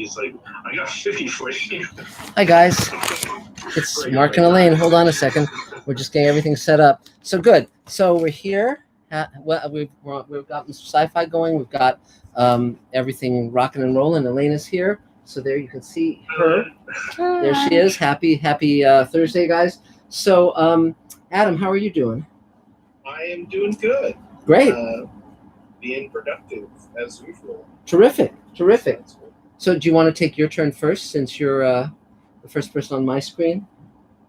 he's like, I got 50 for you. Hi guys, it's Mark and Elaine. Hold on a second. We're just getting everything set up. So good. So we're here. We've gotten Sci-Fi going. We've got everything rocking and rolling. Elaine is here. So there you can see her. There she is. Happy Thursday, guys. So Adam, how are you doing? I am doing good. Great. Being productive as usual. Terrific. So do you want to take your turn first, since you're the first person on my screen?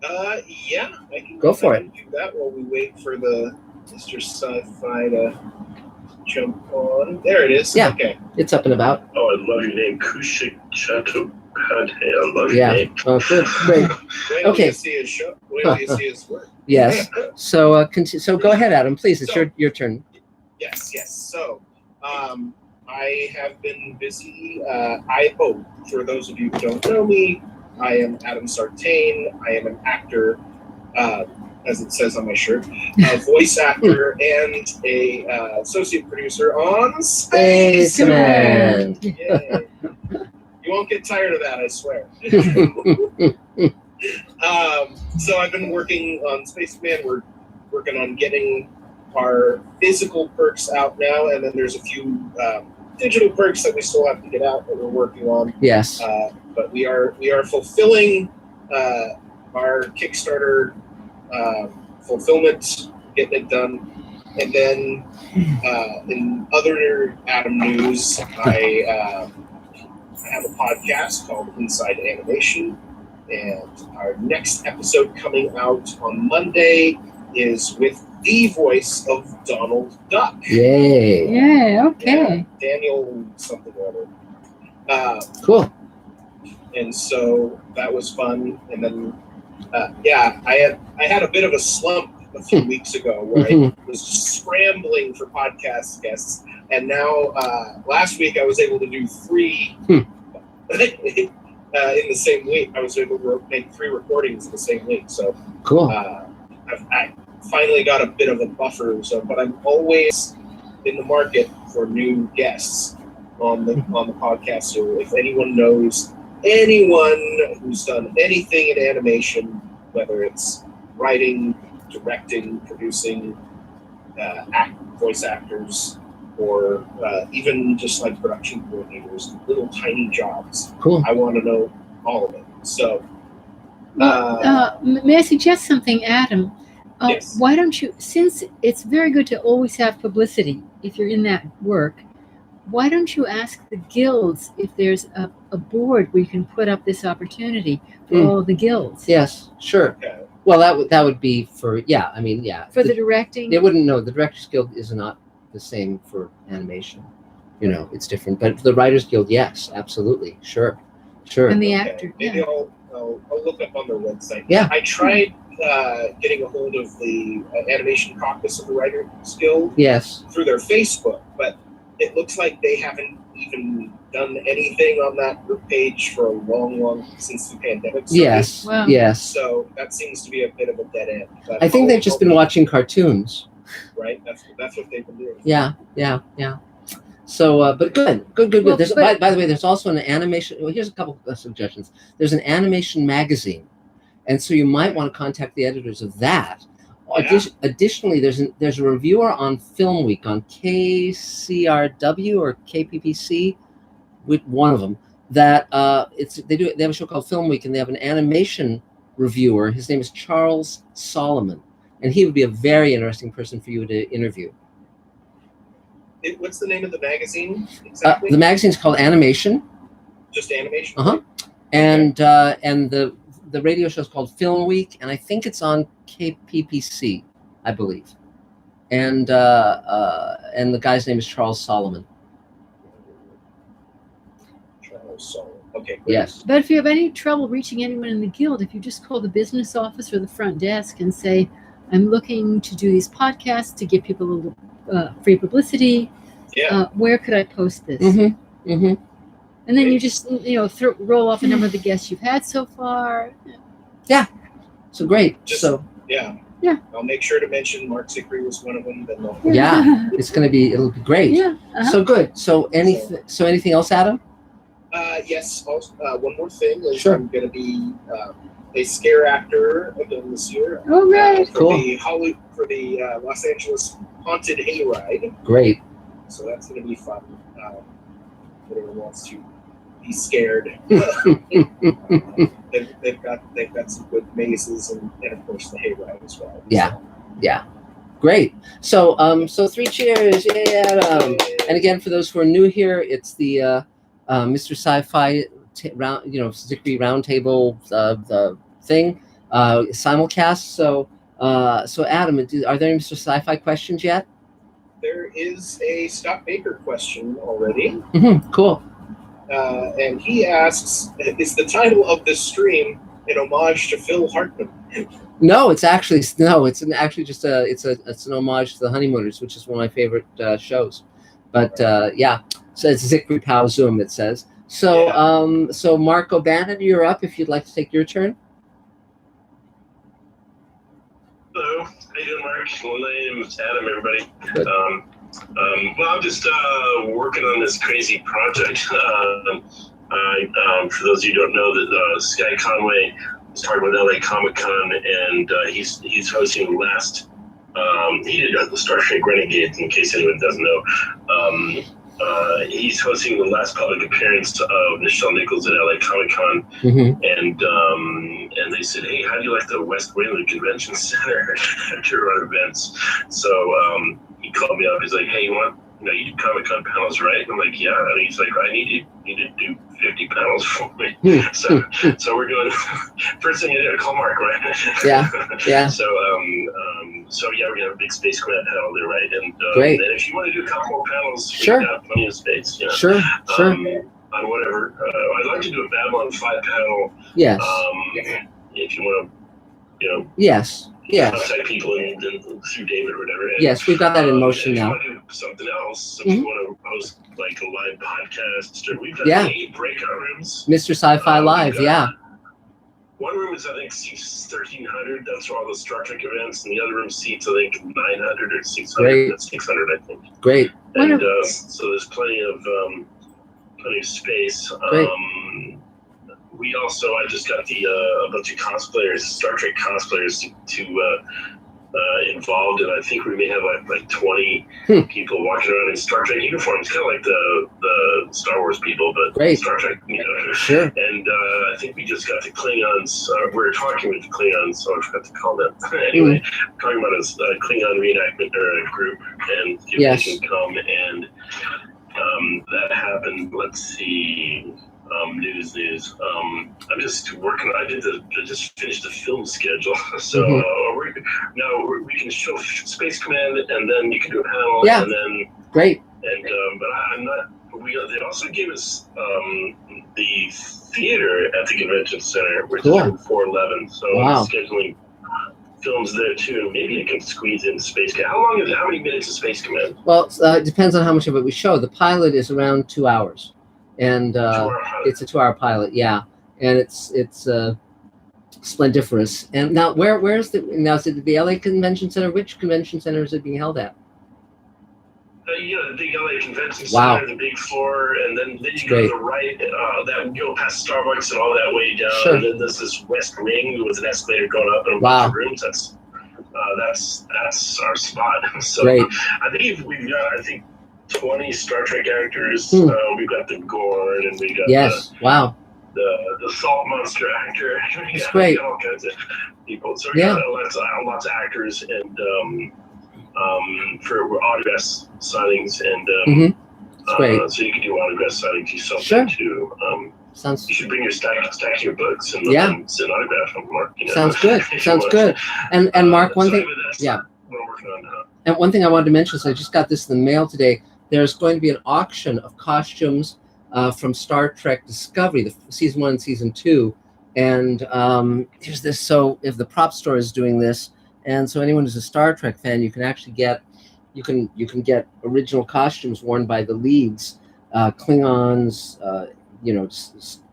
Yeah, I can go for it. Do that while we wait for the Mr. Sci-Fi to jump on. There it is. Yeah. Okay. It's up and about. Oh, I love your name, Kushik Chato. I love your name. Oh, good. Great. Wait Okay. till you see his show. Wait till you see his work. Yes. So so go ahead, Adam. Please, it's your turn. Yes. So, I have been busy. For those of you who don't know me, I am Adam Sartain. I am an actor, as it says on my shirt, a voice actor and a associate producer on Spaceman. Yay. You won't get tired of that, I swear. So I've been working on Spaceman. We're working on getting our physical perks out now, and then there's a few digital perks that we still have to get out that we're working on. Yes. But we are fulfilling our Kickstarter fulfillment, getting it done. And then in other Adam news, I have a podcast called Inside Animation, and our next episode coming out on Monday is with the voice of Donald Duck. Yay. Yeah, okay. Daniel something or other. Cool. And so that was fun. And then, I had a bit of a slump a few weeks ago where I was scrambling for podcast guests. And now, last week I was able to do 3 in the same week. I was able to make 3 recordings in the same week. So cool. I finally got a bit of a buffer. So, but I'm always in the market for new guests on the podcast. So if anyone knows anyone who's done anything in animation, whether it's writing, directing, producing, voice actors, or even just like production coordinators, little tiny jobs. Cool. I want to know all of it. So, may I suggest something, Adam? Yes. Why don't you, since it's very good to always have publicity if you're in that work, why don't you ask the guilds if there's a board where you can put up this opportunity for all the guilds? Yes, sure. Okay. Well, that would be for For the directing. They wouldn't know. The Directors Guild is not the same for animation. It's different. But the Writers Guild, yes, absolutely, sure. And the Okay. actor. Maybe Yeah. I'll look up on their website. Yeah. I tried getting a hold of the Animation Caucus of the Writers Guild Yes. through their Facebook, but it looks like they haven't even done anything on that group page for a long since the pandemic started. Yes. Wow. Yes. So that seems to be a bit of a dead end. But I think they've just been watching cartoons. Right? That's what they've been doing. Yeah. So, but good. Well, There's, but- by the way, there's also an animation. Well, here's a couple of suggestions. There's an animation magazine, and so you might want to contact the editors of that. Yeah. Additionally, there's a reviewer on Film Week on KCRW or KPPC, with one of them. That they have a show called Film Week, and they have an animation reviewer. His name is Charles Solomon, and he would be a very interesting person for you to interview. What's the name of the magazine exactly? The magazine's called Animation, Just animation. and the radio show is called Film Week, and I think it's on KPPC, I believe. And the guy's name is Charles Solomon. Charles Solomon. Okay. Great. Yes. But if you have any trouble reaching anyone in the guild, if you just call the business office or the front desk and say, I'm looking to do these podcasts to give people a little free publicity. Yeah. Where could I post this? Mm-hmm. Mm-hmm. And then you just roll off a number of the guests you've had so far. So great. Yeah. I'll make sure to mention Mark Zicree was one of them. Then it'll be great. Yeah. So good. So anything else, Adam? Yes. Also, one more thing is Sure. I'm going to be a scare actor again this year. Oh, great. For Cool. the Los Angeles Haunted Hayride. Great. So that's going to be fun. Whoever wants to be scared. They've got some good mazes and of course the hayride as well. Yeah. So. Yeah. Great. So, so 3 cheers. Yay, Adam. And again, for those who are new here, it's the Mr. Sci-Fi round, Zicree Roundtable the thing, simulcast. So, so Adam, are there any Mr. Sci-Fi questions yet? There is a Scott Baker question already. Cool. And he asks, is the title of this stream an homage to Phil Hartman? No, it's actually just it's an homage to the Honeymooners, which is one of my favorite shows. But yeah, so it's Zicree Pow Zoom, it says. So so Mark O'Bannon, you're up if you'd like to take your turn. Hello, how you doing, Mark? Well, my name is Adam, everybody. Good. Well, I'm just working on this crazy project. For those of you who don't know, that Sky Conway was talking about LA Comic Con, and he's hosting the last. He did the Star Trek Renegades, in case anyone doesn't know. He's hosting the last public appearance of Nichelle Nichols at LA Comic Con, and they said, "Hey, how do you like the West Wing of the Convention Center to run events?" So he called me up. He's like, "Hey, you do Comic Con panels, right?" And I'm like, "Yeah." And he's like, "I need you to do 50 panels for me." So we're doing. First thing you do, call Mark, right? Yeah. So yeah, we're gonna have a big Space Command panel there, right? And Great. and if you want to do a couple more panels, Sure. we've got plenty of space. Sure. On whatever. I'd like to do a Babylon 5 panel. Yes. If you want to, Yes. contact people and through David or whatever. And, Yes, we've got that in motion now. If you want to do something else, if you want to host like a live podcast, or we've got 8 breakout rooms. Mr. Sci-Fi Live, One room is, I think, seats 1,300. That's for all the Star Trek events. And the other room seats, I think, 900 or 600. Great. That's 600, I think. Great. And so there's plenty of space. Great. I just got a bunch of cosplayers, Star Trek cosplayers, to involved, and I think we may have like 20 people walking around in Star Trek uniforms, kind of like the Star Wars people, but Great. Star Trek, Sure. And I think we just got the Klingons. We were talking with the Klingons, so I forgot to call them. Anyway, talking about a Klingon reenactment or a group, and if they can come, and that happened. Let's see. News. I'm just working. I just finished the film schedule, so we can show Space Command, and then you can do a panel, and then great. And but I'm not. They also gave us the theater at the convention center, which is room 411. So I'm scheduling films there too. Maybe I can squeeze in Space Command. How many minutes is Space Command? Well, it depends on how much of it we show. The pilot is around 2 hours. And it's a 2-hour pilot, and it's splendiferous. And now, is it the LA Convention Center? Which convention center is it being held at? The big LA Convention Center, the big floor, and then you go to the right, that go past Starbucks and all that way down, and then there's this West Wing with an escalator going up and a bunch of rooms. That's our spot. So great. I think we've got 20 Star Trek actors. We've got the Gorn, and we got the Salt Monster actor. It's great. Got all kinds of people. So we got lots of actors, and for autograph signings, and great. so you can do autograph signings yourself too. You should bring your stack of your books and send autograph from Mark. Sounds good. Sounds good. And Mark, one thing. What I'm working on now. And one thing I wanted to mention is I just got this in the mail today. There's going to be an auction of costumes from Star Trek Discovery, the season 1 and season 2. And here's this. So if the prop store is doing this, and so anyone who's a Star Trek fan, you can actually get original costumes worn by the leads, Klingons,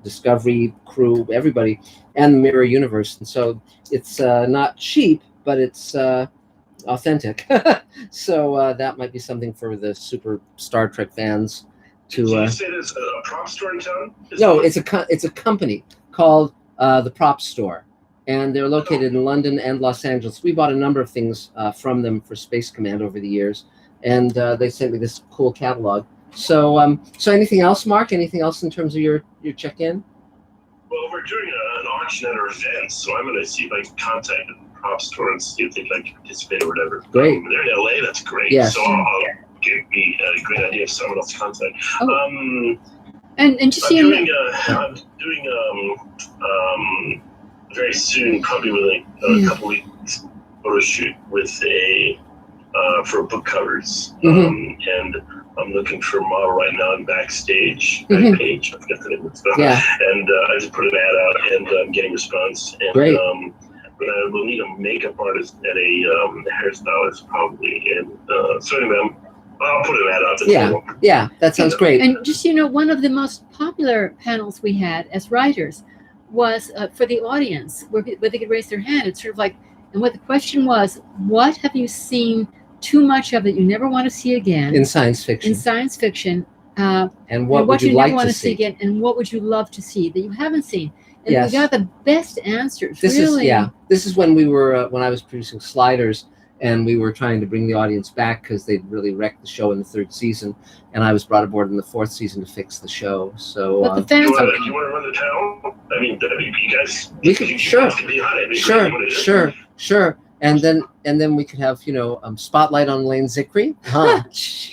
Discovery crew, everybody, and the Mirror Universe. And so it's not cheap, but it's authentic. So that might be something for the super Star Trek fans. Did you say there's a prop store in town? No, it's a company called the Prop Store, and they're located in London and Los Angeles. We bought a number of things from them for Space Command over the years, and they sent me this cool catalog. So, so anything else, Mark? Anything else in terms of your check-in? Well, we're doing an auction at our event, so I'm going to see if I can contact the prop store and see if they'd like to participate or whatever. Great. They're in LA. That's great. Yes. So I'll give me a great idea of someone else to contact. Oh. And just so you know, I'm doing very soon, probably within a couple weeks, photo shoot with for book covers, and I'm looking for a model right now in backstage page. I forget the name of it. Yeah. And I just put an ad out, and I'm getting response. And, Great. but I will need a makeup artist and a hairstylist probably. And so anyway, I'll put an ad out. Yeah, that sounds great. and just so you know, one of the most popular panels we had as writers was for the audience, where they could raise their hand. It's sort of like, and what the question was, what have you seen too much of that you never want to see again In science fiction. And what would you never like want to see again, and what would you love to see that you haven't seen? And Yes. we got the best answers. This really. This is when we were when I was producing Sliders, and we were trying to bring the audience back because they'd really wrecked the show in the 3rd season, and I was brought aboard in the 4th season to fix the show. So But the fans you want to run the town? I mean, you guys. We could sure. Sure. Sure. And then we could have spotlight on Lane Zicree. Huh.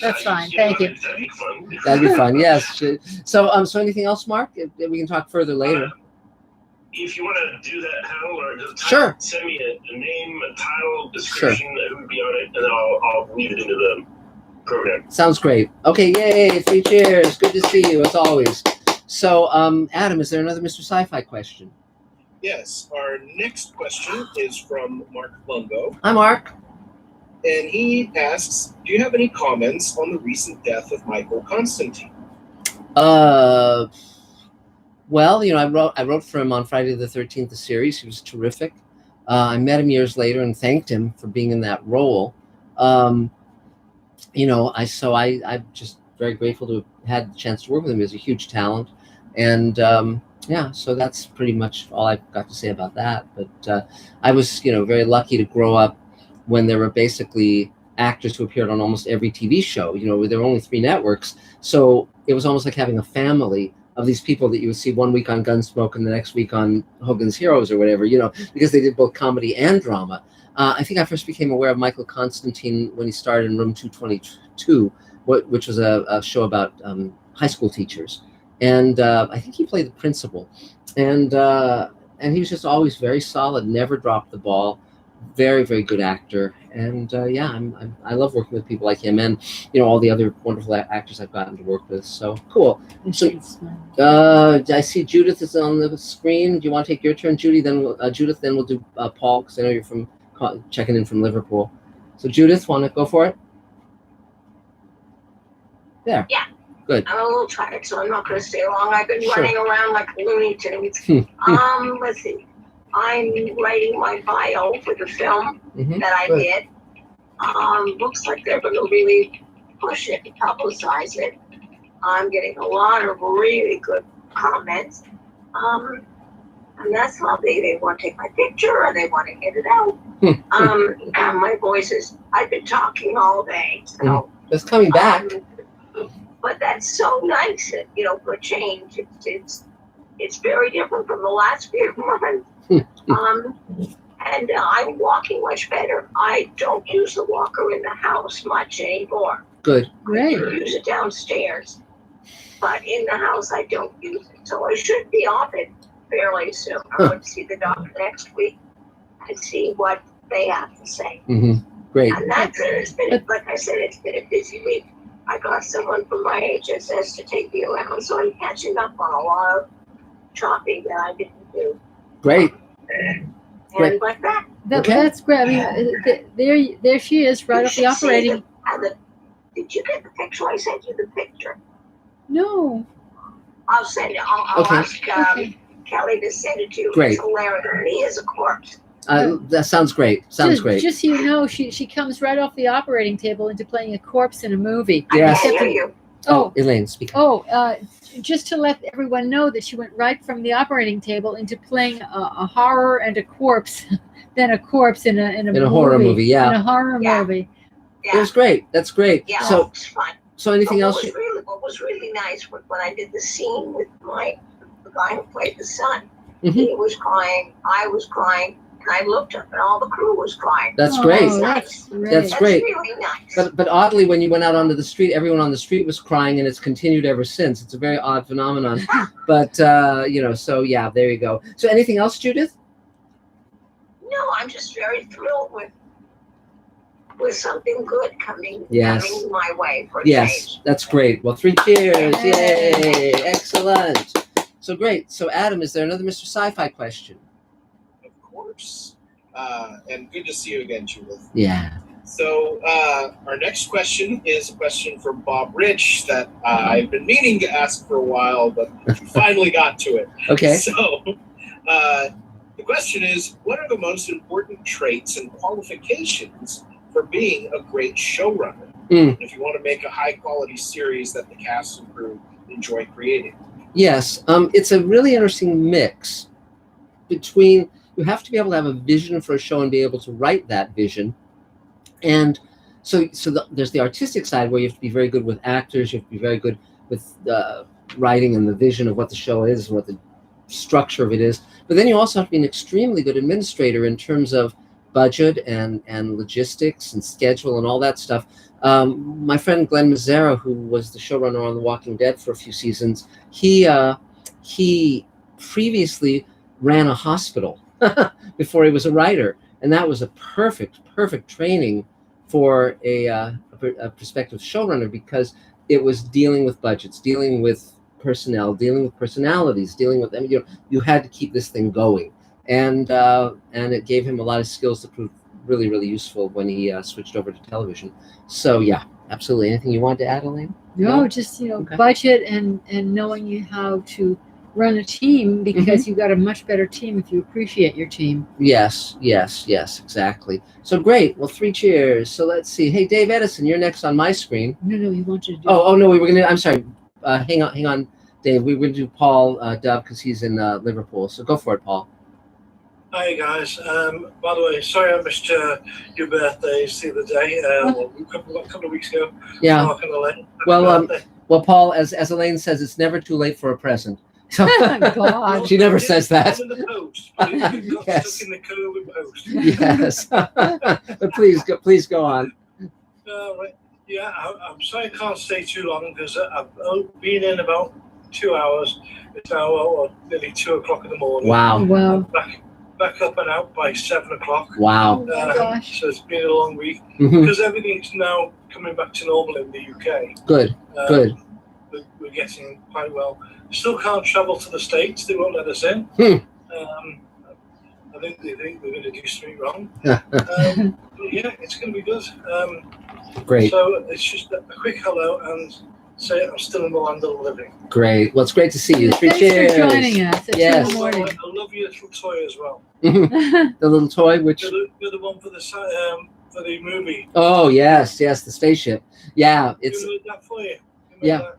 That's fine. Thank you. That'd be fun. That'd be fun. Yes. So anything else, Mark? We can talk further later. If you want to do that panel or just Sure. send me a name, a title, description, who would be on it, and then I'll weave it into the program. Sounds great. Okay, yay, 3 cheers. Good to see you as always. So, Adam, is there another Mr. Sci-Fi question? Yes, our next question is from Mark Lungo, Hi, Mark. and he asks, do you have any comments on the recent death of Michael Constantine? Well, I wrote for him on Friday the 13th, the series. He was terrific. I met him years later and thanked him for being in that role. I'm just very grateful to have had the chance to work with him. He was a huge talent, and so that's pretty much all I've got to say about that. But I was, very lucky to grow up when there were basically actors who appeared on almost every TV show. There were only 3 networks, so it was almost like having a family of these people that you would see one week on Gunsmoke and the next week on Hogan's Heroes or whatever, because they did both comedy and drama. I think I first became aware of Michael Constantine when he starred in Room 222, which was a show about high school teachers. And I think he played the principal. And he was just always very solid, never dropped the ball. Very, very good actor. And I love working with people like him and, all the other wonderful actors I've gotten to work with. So cool. So I see Judith is on the screen. Do you want to take your turn, Judy? Judith, then we'll do Paul, because I know you're checking in from Liverpool. So Judith, want to go for it? There. Yeah. Good. I'm a little tired, so I'm not going to stay long. I've been running around like a Looney Tunes. Let's see. I'm writing my bio for the film that I did. Looks like they're going to really push it and publicize it. I'm getting a lot of really good comments. And that's how they want to take my picture or they want to get it out. And my voice is, I've been talking all day. So that's coming back. But that's so nice, for change. It's very different from the last few months. And I'm walking much better. I don't use the walker in the house much anymore. Good. Great. I use it downstairs. But in the house, I don't use it. So I should be off it fairly soon. I'm going to see the doctor next week and see what they have to say. Great. And that's it. It's been, like I said, it's been a busy week. I got someone from my HSS to take me around, so I'm catching up on a lot of shopping that I didn't do. Great. And Great. like that. That's great. I mean, there she is, right off the operating. Did you get the picture? I sent you the picture. No. I'll send it. I'll ask Kelly to send it to you. Great. It's hilarious. He is a corpse. That sounds great. Great. Just so you know, she comes right off the operating table into playing a corpse in a movie. Yes. I can hear you. Elaine, speak. Just to let everyone know that she went right from the operating table into playing a horror and a corpse, then a corpse in a horror movie. Yeah, in a horror movie. It was great. That's great. Yeah, So, it was fun. so anything But else? what was really nice was when I did the scene with the guy who played the son. Mhm. He was crying, I was crying, and I looked up, and all the crew was crying. That's great. That's great. That's great. Really nice. But oddly, when you went out onto the street, everyone on the street was crying, and it's continued ever since. It's a very odd phenomenon. But so yeah, there you go. So anything else, Judith? No, I'm just very thrilled with something good coming my way for a change. That's great. Well, 3 cheers. Yay. Excellent. So great. So Adam, is there another Mr. Sci-Fi question? Of course. And good to see you again, Judith. Yeah. So our next question is a question from Bob Rich that I've been meaning to ask for a while, but finally got to it. Okay. So the question is, what are the most important traits and qualifications for being a great showrunner? If you want to make a high-quality series that the cast and crew enjoy creating. Yes. It's a really interesting mix between, you have to be able to have a vision for a show and be able to write that vision. And so there's the artistic side where you have to be very good with actors, you have to be very good with writing and the vision of what the show is and what the structure of it is. But then you also have to be an extremely good administrator in terms of budget and logistics and schedule and all that stuff. My friend Glenn Mazzara, who was the showrunner on The Walking Dead for a few seasons, he previously ran a hospital before he was a writer, and that was a perfect training for a prospective showrunner, because it was dealing with budgets, dealing with personnel, dealing with personalities, dealing with them. You had to keep this thing going, and it gave him a lot of skills that proved really, really useful when he switched over to television. So yeah, absolutely. Anything you want to add, Elaine? No, just Okay. budget and knowing how to run a team, because you've got a much better team if you appreciate your team. Yes, exactly. So great. Well, 3 cheers. So let's see. Hey, Dave Edison, you're next on my screen. No, you wanted to do. Oh no, we were gonna. I'm sorry. Hang on, Dave. We were gonna do Paul Dove because he's in Liverpool. So go for it, Paul. Hi guys. By the way, sorry I missed your birthdays the other day. A couple of weeks ago. Yeah. Mark and Elaine. Well, Paul, as Elaine says, it's never too late for a present. So God. She never says that. In the post, but it got Yes. stuck in the COVID post. Yes. But please go on. Right. Yeah, I'm sorry I can't stay too long because I've been in about 2 hours. It's now nearly 2 o'clock in the morning. Wow. Wow. Back up and out by 7 o'clock. Wow. Oh my gosh. So it's been a long week Mhm. because everything's now coming back to normal in the UK. Good. Good. We're getting quite well. Still can't travel to the States. They won't let us in. I think they think we're going to do something wrong. But yeah, it's going to be good. Great. So it's just a quick hello and say I'm still in the land of the living. Great. Well, it's great to see you. 3 Thanks cheers. for joining us at 2 Yes. in the morning. I love your little toy as well. The little toy, which. You're the one for the movie. Oh yes, the spaceship. Yeah, it's. Who made that for you? Yeah.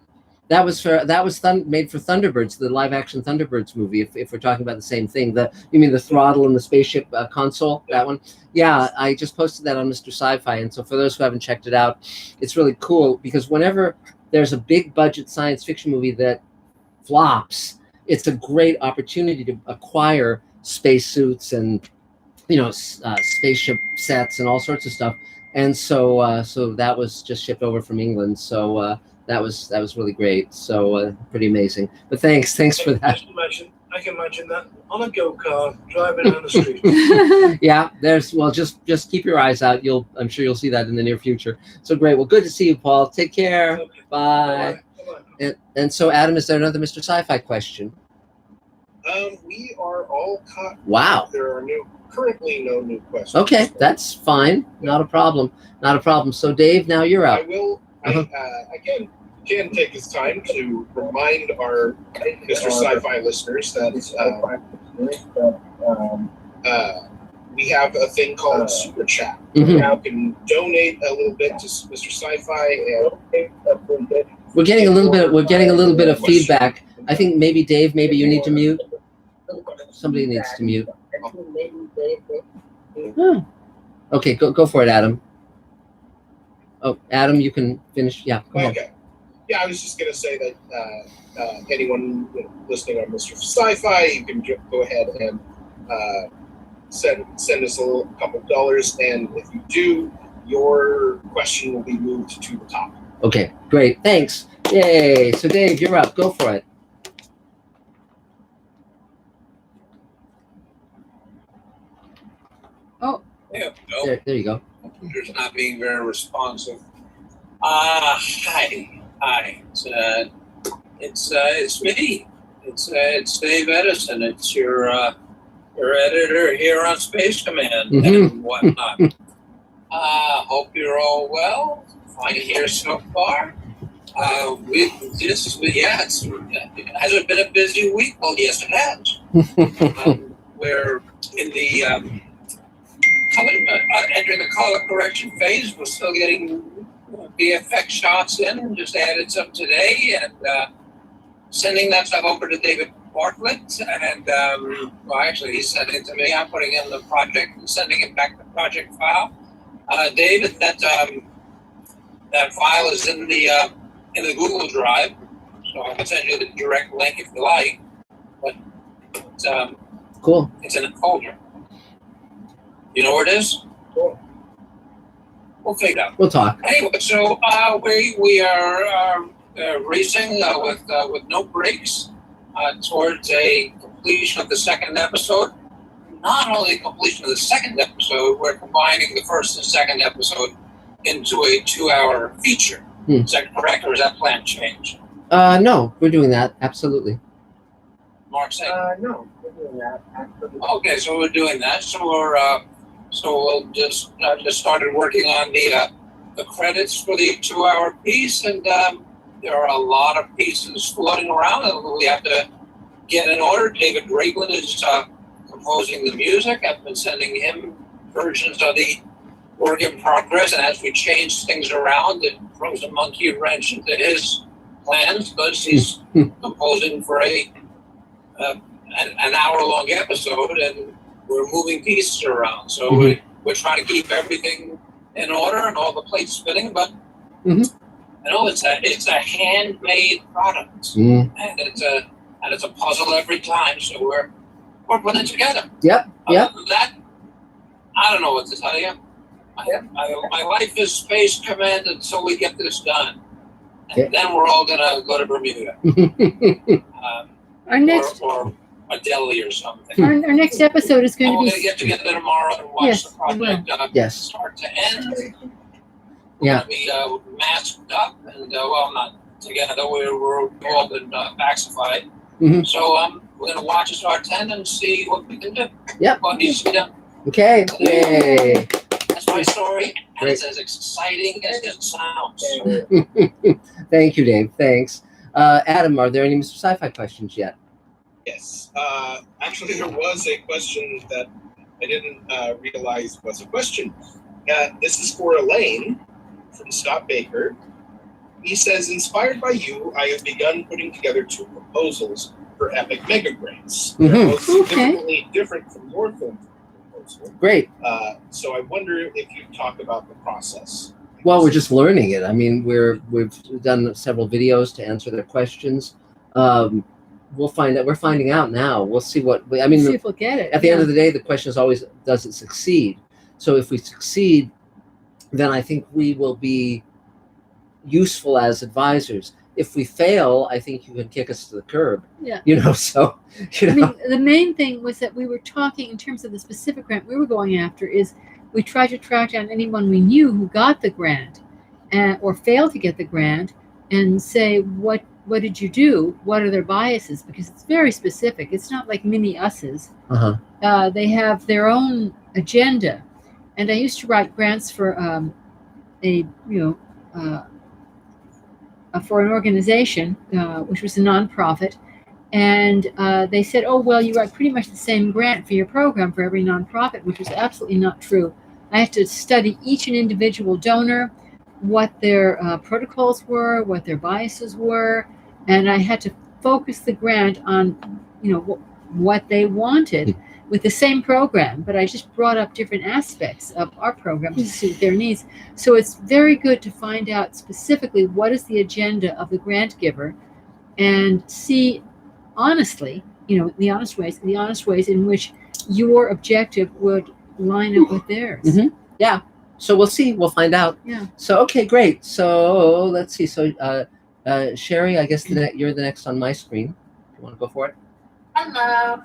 That was made for Thunderbirds, the live-action Thunderbirds movie. If we're talking about the same thing, you mean the throttle and the spaceship console? That one? Yeah, I just posted that on Mr. Sci-Fi, and so for those who haven't checked it out, it's really cool because whenever there's a big-budget science fiction movie that flops, it's a great opportunity to acquire spacesuits and spaceship sets and all sorts of stuff. And so that was just shipped over from England. So. That was really great. So pretty amazing. But thanks for that. I can imagine that on a go-kart driving down the street. Yeah, just keep your eyes out. I'm sure you'll see that in the near future. So great. Well, good to see you, Paul. Take care. Okay. Bye. Bye-bye. And so, Adam, is there another Mr. Sci-Fi question? We are all caught. Wow. There are currently no new questions. Okay, that's fine. Not a problem. So, Dave, now you're I up. will. Again, can take this time to remind our Mr. Sci-Fi listeners that we have a thing called Super Chat. Mhm. You can donate a little bit to Mr. Sci-Fi and We're getting a little bit of feedback. I think maybe Dave, maybe you need to mute. Somebody needs to mute. Okay, go for it, Adam. Oh, Adam, you can finish. Yeah, go ahead. Okay. Yeah, I was just going to say that anyone listening on Mr. Sci-Fi, you can go ahead and send us a couple of dollars, and if you do, your question will be moved to the top. Okay, great. Thanks. Yay. So, Dave, you're up. Go for it. Oh. Yeah, There you go. Computer's not being very responsive. Hi. It's me. It's Dave Edison. It's your editor here on Space Command and whatnot. Hope you're all well. Fine here so far. It hasn't been a busy week. Well, yes, it has. We're in the entering the color correction phase. We're still getting VFX shots in. Just added some today, and sending that stuff over to David Bartlett. And well, actually, he's sending it to me. I'm putting in the project and sending it back the project file. David, that file is in the Google Drive, so I can send you the direct link if you like. But it's, cool. It's in a folder. You know where it is? Cool. We'll figure it out. We'll talk. Anyway, so we are racing with no breaks towards a completion of the second episode. Not only completion of the second episode, we're combining the first and second episode into a 2-hour feature. Is that correct, or is that plan changed? No, we're doing that. Absolutely. Mark said? No, we're doing that. Absolutely. Okay, so we're doing that. So we'll just started working on the credits for the 2-hour piece, and there are a lot of pieces floating around that we have to get in order. David Ragland is composing the music. I've been sending him versions of the work in progress, and as we change things around, it throws a monkey wrench into his plans because he's composing for an hour-long episode, and we're moving pieces around. So we're trying to keep everything in order and all the plates spinning, but you know, it's a handmade product, and it's a puzzle every time. So we're putting it together. Yep. That I don't know what to tell you. My life is Space Command until we get this done, and then we're all gonna go to Bermuda, Our next or a Delhi or something. our next episode is going We're to gonna be get together tomorrow and watch the project start to end. We're gonna be masked up and well, not together. We're all been vaxified. So we're gonna watch it start to end and see what we can do. Yep. What needs to be done. Okay. Yay. That's my story, and it's as exciting as it sounds. Thank you, Dave. Thanks. Adam, are there any Mr. Sci-Fi questions yet? Yes. Actually, there was a question that I didn't realize was a question. This is for Elaine from Scott Baker. He says, inspired by you, I have begun putting together 2 proposals for epic mega grants. They're both significantly different from your film proposal. Great. So I wonder if you talk about the process. Well, we're just learning it. I mean, we've done several videos to answer their questions. We'll find out. We're finding out now. We'll see what. I mean, see if we'll get it. At the end of the day, the question is always, does it succeed? So if we succeed, then I think we will be useful as advisors. If we fail, I think you can kick us to the curb. Yeah. You know. So. You know. I mean, the main thing was that we were talking in terms of the specific grant we were going after. Is we tried to track down anyone we knew who got the grant, or failed to get the grant, and say what did you do? What are their biases? Because it's very specific. It's not like mini us's. They have their own agenda. And I used to write grants for for an organization, which was a nonprofit, and they said, "Oh well, you write pretty much the same grant for your program for every nonprofit," which was absolutely not true. I had to study each and individual donor, what their protocols were, what their biases were, and I had to focus the grant on, what they wanted with the same program, but I just brought up different aspects of our program to suit their needs. So it's very good to find out specifically what is the agenda of the grant giver and see honestly, the honest ways in which your objective would line up with theirs. Mm-hmm. Yeah. So we'll see. We'll find out. Yeah. So, okay, great. So let's see. So, Sheree, I guess you're the next on my screen. You want to go for it? Hello.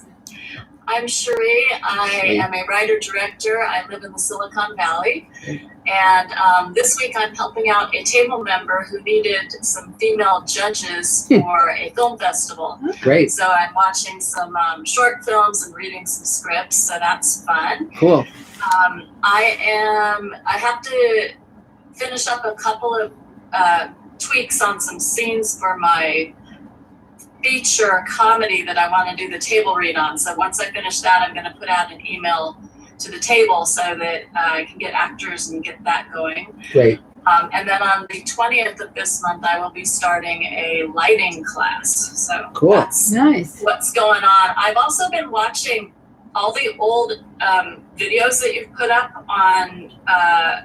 I'm Sheree. I am a writer-director. I live in the Silicon Valley. And this week I'm helping out a table member who needed some female judges for a film festival. Great. So I'm watching some short films and reading some scripts, so that's fun. Cool. I have to finish up a couple of tweaks on some scenes for my feature comedy that I want to do the table read on. So once I finish that, I'm going to put out an email to the table so that I can get actors and get that going. Great. And then on the 20th of this month, I will be starting a lighting class. So cool. That's nice. What's going on. I've also been watching all the old videos that you've put up on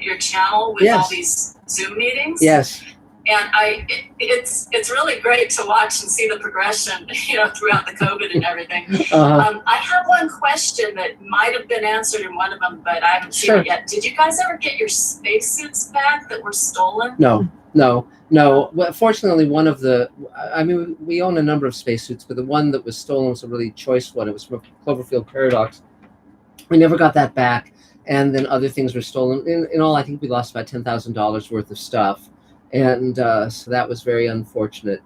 your channel with all these Zoom meetings. Yes. And it's really great to watch and see the progression, throughout the COVID and everything. Uh-huh. I have one question that might have been answered in one of them, but I haven't seen it yet. Did you guys ever get your spacesuits back that were stolen? No. Well, fortunately, we own a number of spacesuits, but the one that was stolen was a really choice one. It was from Cloverfield Paradox. We never got that back, and then other things were stolen. In all, I think we lost about $10,000 worth of stuff. And so that was very unfortunate.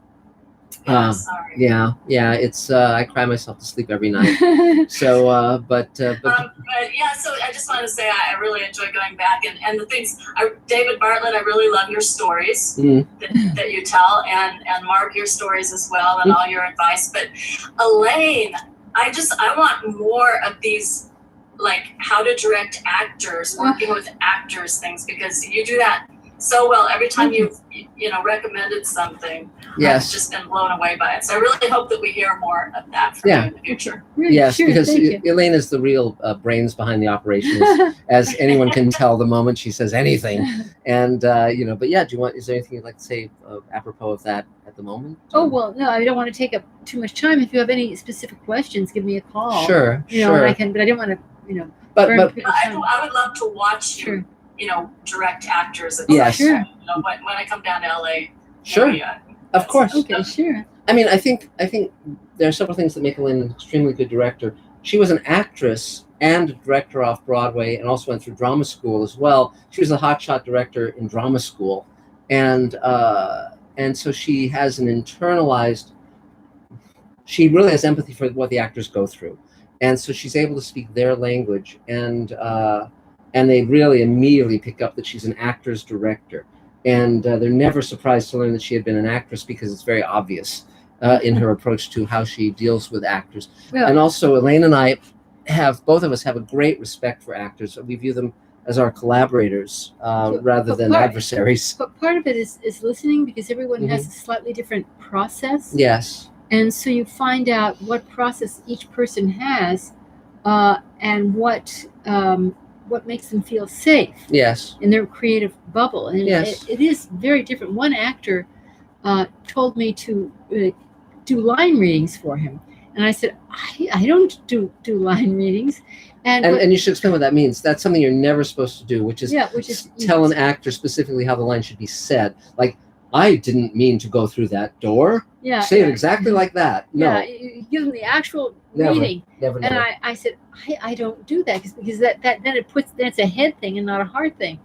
Sorry. Yeah. It's I cry myself to sleep every night. So, but yeah. So I just want to say I really enjoy going back and the things. David Bartlett, I really love your stories that you tell, and Mark, your stories as well, and all your advice. But Elaine, I want more of these, like how to direct actors, working with actors things, because you do that so well every time you've recommended something. Yes. I've just been blown away by it. So I really hope that we hear more of that from you in the future. Really? Yes, sure, because Elaine is the real brains behind the operation, as anyone can tell the moment she says anything. And but yeah, is there anything you'd like to say apropos of that at the moment? Oh, well, no, I don't want to take up too much time. If you have any specific questions, give me a call. Sure. And I can, but I didn't want to, But I would love to watch you, direct actors. Yes. Sure. When I come down to LA. Sure. Of course. Okay, sure. I mean, I think there are several things that make Elaine an extremely good director. She was an actress and a director off Broadway, and also went through drama school as well. She was a hotshot director in drama school, and so she has an internalized. She really has empathy for what the actors go through, and so she's able to speak their language, and they really immediately pick up that she's an actor's director. And they're never surprised to learn that she had been an actress, because it's very obvious in her approach to how she deals with actors. Yeah. And also, Elaine and I both of us have a great respect for actors. We view them as our collaborators rather than adversaries. But part of it is listening, because everyone has a slightly different process. Yes. And so you find out what process each person has, and what makes them feel safe. Yes. In their creative bubble. And yes. It is very different. One actor told me to do line readings for him. And I said, I don't do line readings. And you should explain what that means. That's something you're never supposed to do, which is tell an actor specifically how the line should be said. Like, I didn't mean to go through that door. Yeah. Say it exactly like that. No. Yeah, you give them the actual reading. Never. And I said, I don't do that because that then it's a head thing and not a heart thing.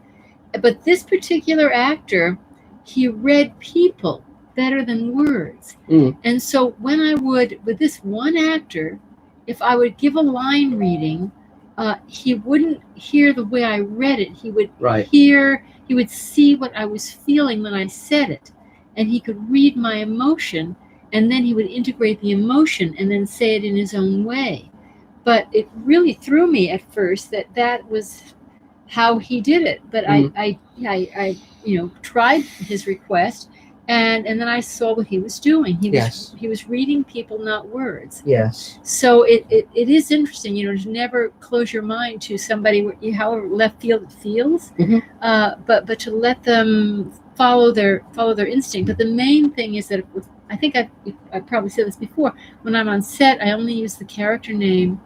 But this particular actor, he read people better than words. And so when I would, with this one actor, if I would give a line reading, he wouldn't hear the way I read it. He would hear, he would see what I was feeling when I said it. And he could read my emotion, and then he would integrate the emotion and then say it in his own way. But it really threw me at first that was how he did it. But I tried his request, and then I saw what he was doing. He was reading people, not words. Yes. So it is interesting, to never close your mind to somebody, however left field it feels, but to let them follow their instinct. But the main thing is that I think I probably said this before. When I'm on set, I only use the character name,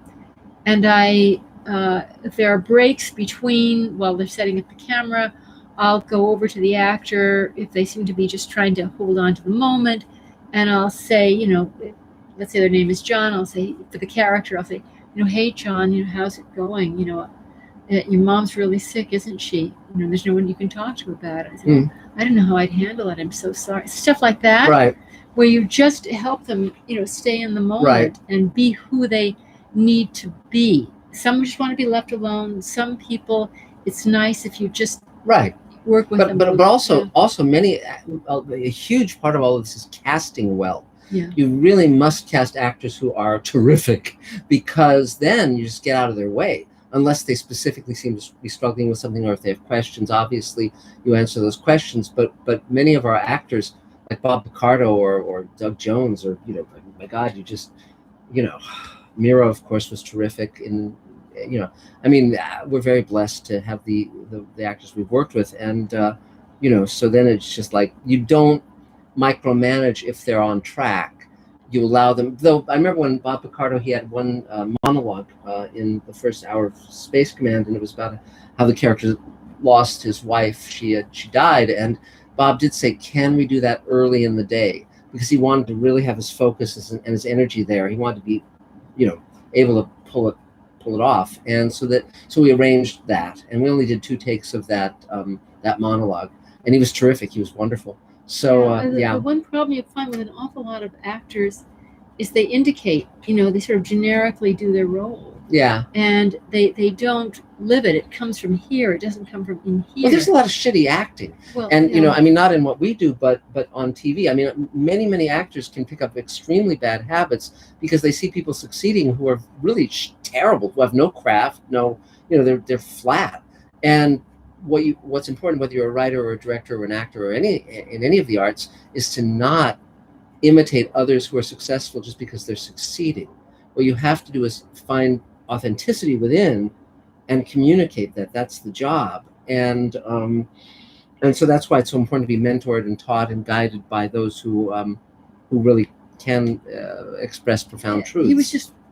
and if there are breaks between while they're setting up the camera, I'll go over to the actor if they seem to be just trying to hold on to the moment, and I'll say, let's say their name is John. I'll say, for the character, I'll say, hey John, how's it going? Your mom's really sick, isn't she? There's no one you can talk to about it. I said, I don't know how I'd handle it. I'm so sorry. Stuff like that. Right. Where you just help them, stay in the moment and be who they need to be. Some just want to be left alone. Some people, it's nice if you just work with them. But also many, a huge part of all of this is casting well. Yeah. You really must cast actors who are terrific, because then you just get out of their way. Unless they specifically seem to be struggling with something, or if they have questions, obviously you answer those questions. But many of our actors, like Bob Picardo or Doug Jones, or my God, you just Mira, of course, was terrific. We're very blessed to have the actors we've worked with, and so then it's just like you don't micromanage if they're on track. You allow them. Though I remember when Bob Picardo, he had one monologue in the first hour of Space Command, and it was about how the character lost his wife. She died, and Bob did say, "Can we do that early in the day?" Because he wanted to really have his focus and his energy there. He wanted to be, able to pull it off, and so we arranged that, and we only did 2 takes of that monologue, and he was terrific. He was wonderful. So the one problem you find with an awful lot of actors is they indicate, they sort of generically do their role. Yeah. And they don't live it. It comes from here. It doesn't come from in here. Well, there's a lot of shitty acting. Well, and, not in what we do, but on TV. Many actors can pick up extremely bad habits because they see people succeeding who are really terrible, who have no craft, they're flat. And what's important, whether you're a writer or a director or an actor or in any of the arts, is to not imitate others who are successful just because they're succeeding. What you have to do is find authenticity within and communicate that. That's the job. And so that's why it's so important to be mentored and taught and guided by those who really can express profound truths.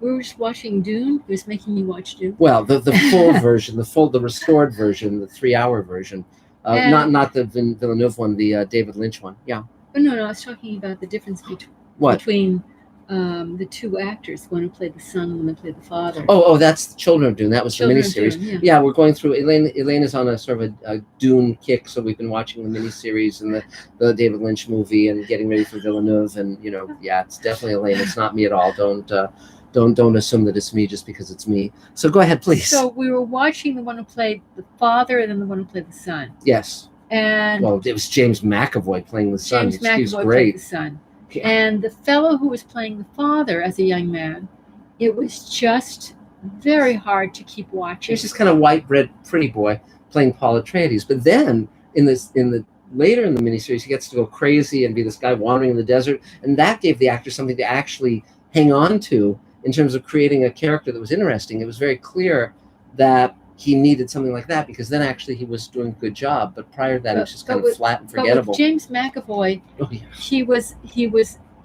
We were just watching Dune. He was making me watch Dune. Well, the full version, the restored version, the 3-hour version, not the Villeneuve one, the David Lynch one. Yeah. Oh, no, I was talking about the difference between the 2 actors, one who played the son and one who played the father. Oh, that's the Children of Dune. That was the miniseries. Yeah, we're going through. Elaine is on a sort of a Dune kick, so we've been watching the miniseries and the David Lynch movie and getting ready for Villeneuve. And it's definitely Elaine. It's not me at all. Don't assume that it's me just because it's me. So go ahead, please. So we were watching the one who played the father and then the one who played the son. Yes. And it was James McAvoy playing the son. James McAvoy played the son. Yeah. And the fellow who was playing the father as a young man, it was just very hard to keep watching. He's just kind of white bread pretty boy playing Paul Atreides. But then later in the miniseries, he gets to go crazy and be this guy wandering in the desert, and that gave the actor something to actually hang on to in terms of creating a character that was interesting. It was very clear that he needed something like that, because then actually he was doing a good job. But prior to that, it was just kind of flat and forgettable. But with James McAvoy,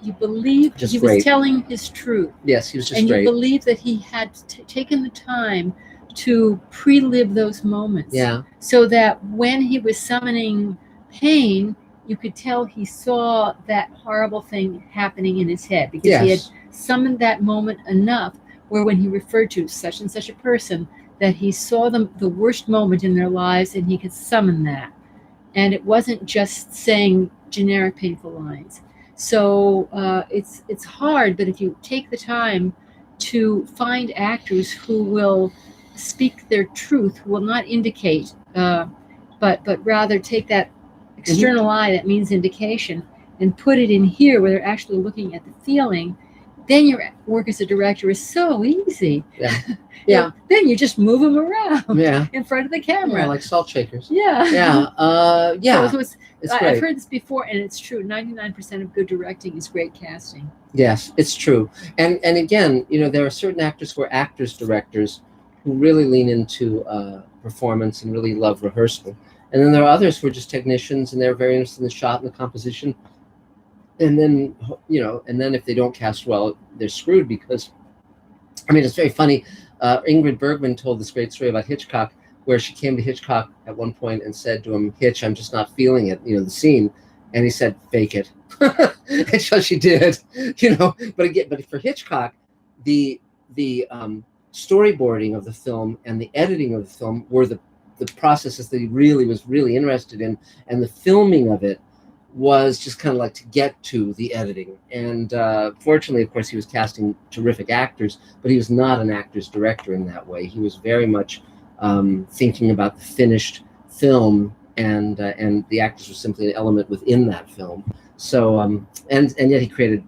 you believed just he great. Was telling his truth. Yes, he was just and great. And you believed that he had taken the time to pre-live those moments. Yeah. So that when he was summoning pain, you could tell he saw that horrible thing happening in his head, because he had summoned that moment enough where when he referred to such and such a person, that he saw the worst moment in their lives and he could summon that. And it wasn't just saying generic painful lines. So it's hard, but if you take the time to find actors who will speak their truth, who will not indicate, but rather take that external eye that means indication and put it in here where they're actually looking at the feeling, then your work as a director is so easy. Yeah. Yeah. Then you just move them around Yeah. in front of the camera. Yeah, like salt shakers. Yeah. Yeah. Yeah. So it's I've great. heard this before, and it's true. 99% of good directing is great casting. Yes, it's true. And again, there are certain actors who are actors directors who really lean into performance and really love rehearsal. And then there are others who are just technicians and they're very interested in the shot and the composition. And then, if they don't cast well, they're screwed because, it's very funny. Ingrid Bergman told this great story about Hitchcock, where she came to Hitchcock at one point and said to him, "Hitch, I'm just not feeling it, the scene." And he said, "Fake it." And so she did, but for Hitchcock, the storyboarding of the film and the editing of the film were the processes that he was really interested in, and the filming of it was just kind of like to get to the editing. And fortunately, of course, he was casting terrific actors, but he was not an actor's director in that way. He was very much thinking about the finished film, and the actors were simply an element within that film. So and yet he created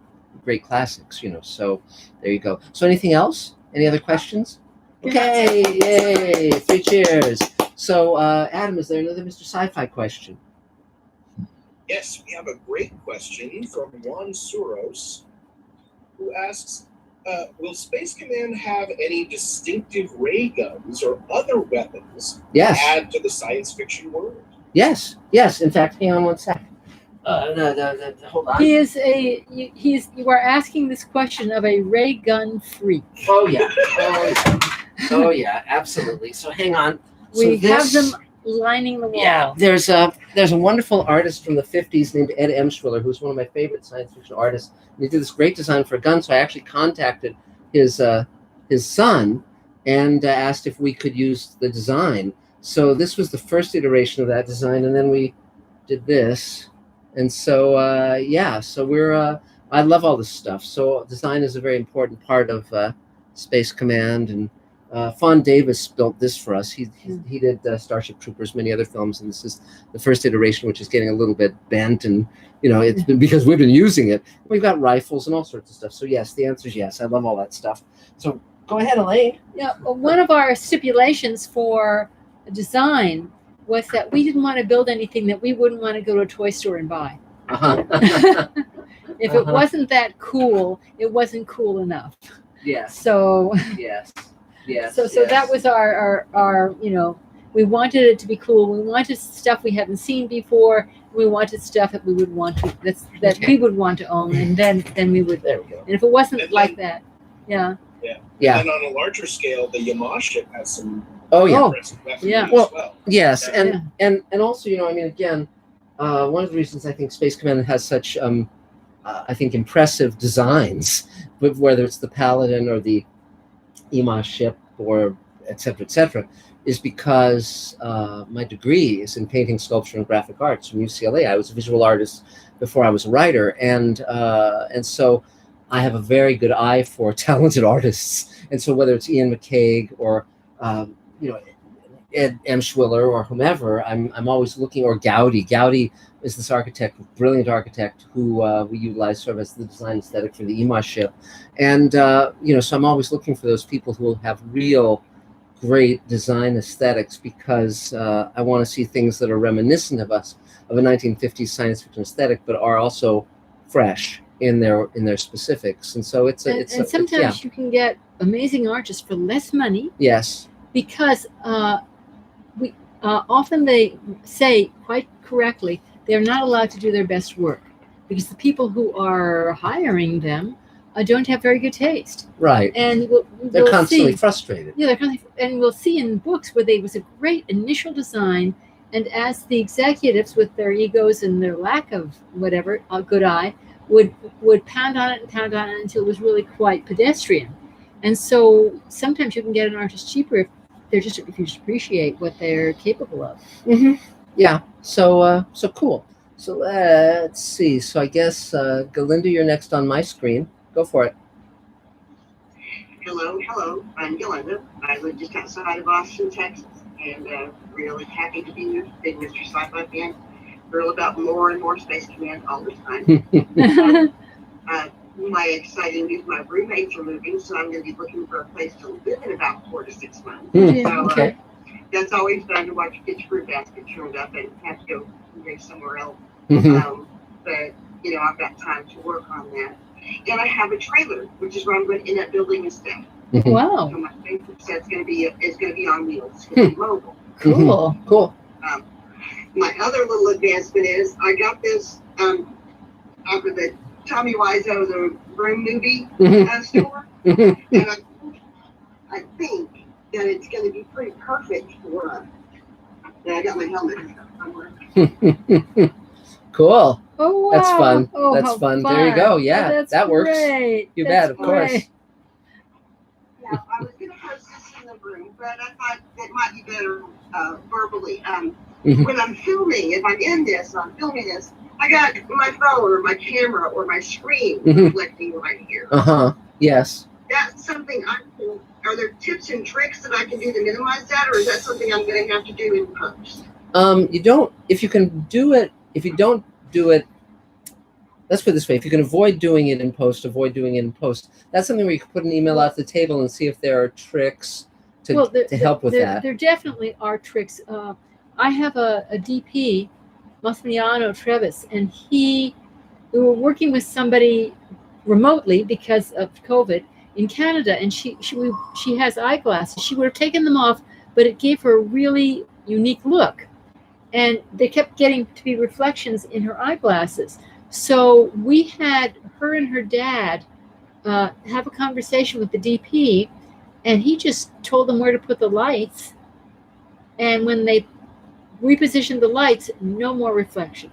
great classics, So there you go. So anything else? Any other questions? Okay, yay! 3 cheers. So Adam, is there another Mr. Sci-Fi question? Yes, we have a great question from Juan Suros, who asks, will Space Command have any distinctive ray guns or other weapons to add to the science fiction world? Yes. In fact, hang on one sec. Hold on. You are asking this question of a ray gun freak. Oh yeah, absolutely. So hang on. We have them lining the wall. Yeah, there's a wonderful artist from the 50s named Ed Emshwiller, who's one of my favorite science fiction artists. And he did this great design for a gun, so I actually contacted his son and asked if we could use the design. So this was the first iteration of that design, and then we did this. And so so we're I love all this stuff. So design is a very important part of Space Command, and Fawn Davis built this for us. He did Starship Troopers, many other films, and this is the first iteration, which is getting a little bit bent, and it's been because we've been using it. We've got rifles and all sorts of stuff. So yes, the answer is yes. I love all that stuff. So go ahead, Elaine. Yeah, one of our stipulations for design was that we didn't want to build anything that we wouldn't want to go to a toy store and buy. If it wasn't that cool, it wasn't cool enough. Yes. So yes. So that was our we wanted it to be cool. We wanted stuff we hadn't seen before. We wanted stuff that we would want to we would want to own, and then we would. There we go. And if it wasn't like that, yeah. And on a larger scale, the Yamaha ship has some. Yes, and also again, one of the reasons I think Space Command has such I think impressive designs, whether it's the Paladin or the EMA ship or et cetera, is because my degree is in painting, sculpture, and graphic arts from UCLA. I was a visual artist before I was a writer, and so I have a very good eye for talented artists. And so whether it's Ian McCaig or Ed Emshwiller or whomever, I'm always looking, or Gaudi. Gaudi is this architect, brilliant architect, who we utilize sort of as the design aesthetic for the EMA ship. And, so I'm always looking for those people who will have real great design aesthetics, because I want to see things that are reminiscent of a 1950s science fiction aesthetic, but are also fresh in their specifics. And so sometimes you can get amazing artists for less money. Yes. Because often they say quite correctly they're not allowed to do their best work because the people who are hiring them don't have very good taste. Right. And they're constantly frustrated. Yeah, and we'll see in books where there was a great initial design, and as the executives with their egos and their lack of whatever, a good eye, would pound on it until it was really quite pedestrian. And so sometimes you can get an artist cheaper if you just appreciate what they're capable of. Mm-hmm. Yeah. So cool. So let's see. So I guess Glenda, you're next on my screen. Go for it. Hello. I'm Glenda. I live just outside of Austin, Texas, and really happy to be here. Big Mr. Sci-Fi fan. Real about more and more Space Command all the time. my exciting news. My roommates are moving, so I'm going to be looking for a place to live in about 4 to 6 months. So, Okay. That's always fun to watch get your fruit basket turned up and have to go somewhere else. Mhm. But I've got time to work on that. And I have a trailer, which is where I'm going to end up building instead. Mhm. Wow. So my Facebook set's going to be on wheels. It's going to be mobile. Cool. Cool. My other little advancement is I got this out of the Tommy Wiseau, the Room movie store, Mhm. and I think that it's going to be pretty perfect for. I got my helmet somewhere. Cool. Oh, wow. That's fun. Oh, That's how fun. There you go. Yeah, that's that works. Great. You That's bet, of course. great. Yeah, I was going to post this in the room, but I thought it might be better verbally. Mhm. When I'm filming, if I'm in this, I'm filming this, I got my phone or my camera or my screen reflecting right here. Yes. That's something are there tips and tricks that I can do to minimize that, or is that something I'm going to have to do in post? You don't, if you can do it, if you don't do it, let's put it this way, if you can avoid doing it in post, avoid doing it in post. That's something where you can put an email out the table and see if there are tricks to help with that. There definitely are tricks. I have a DP, Massimiliano Trevis, and we were working with somebody remotely because of COVID in Canada, and she has eyeglasses. She would have taken them off, but it gave her a really unique look, and they kept getting to be reflections in her eyeglasses. So we had her and her dad have a conversation with the DP, and he just told them where to put the lights, and when they repositioned the lights, no more reflection.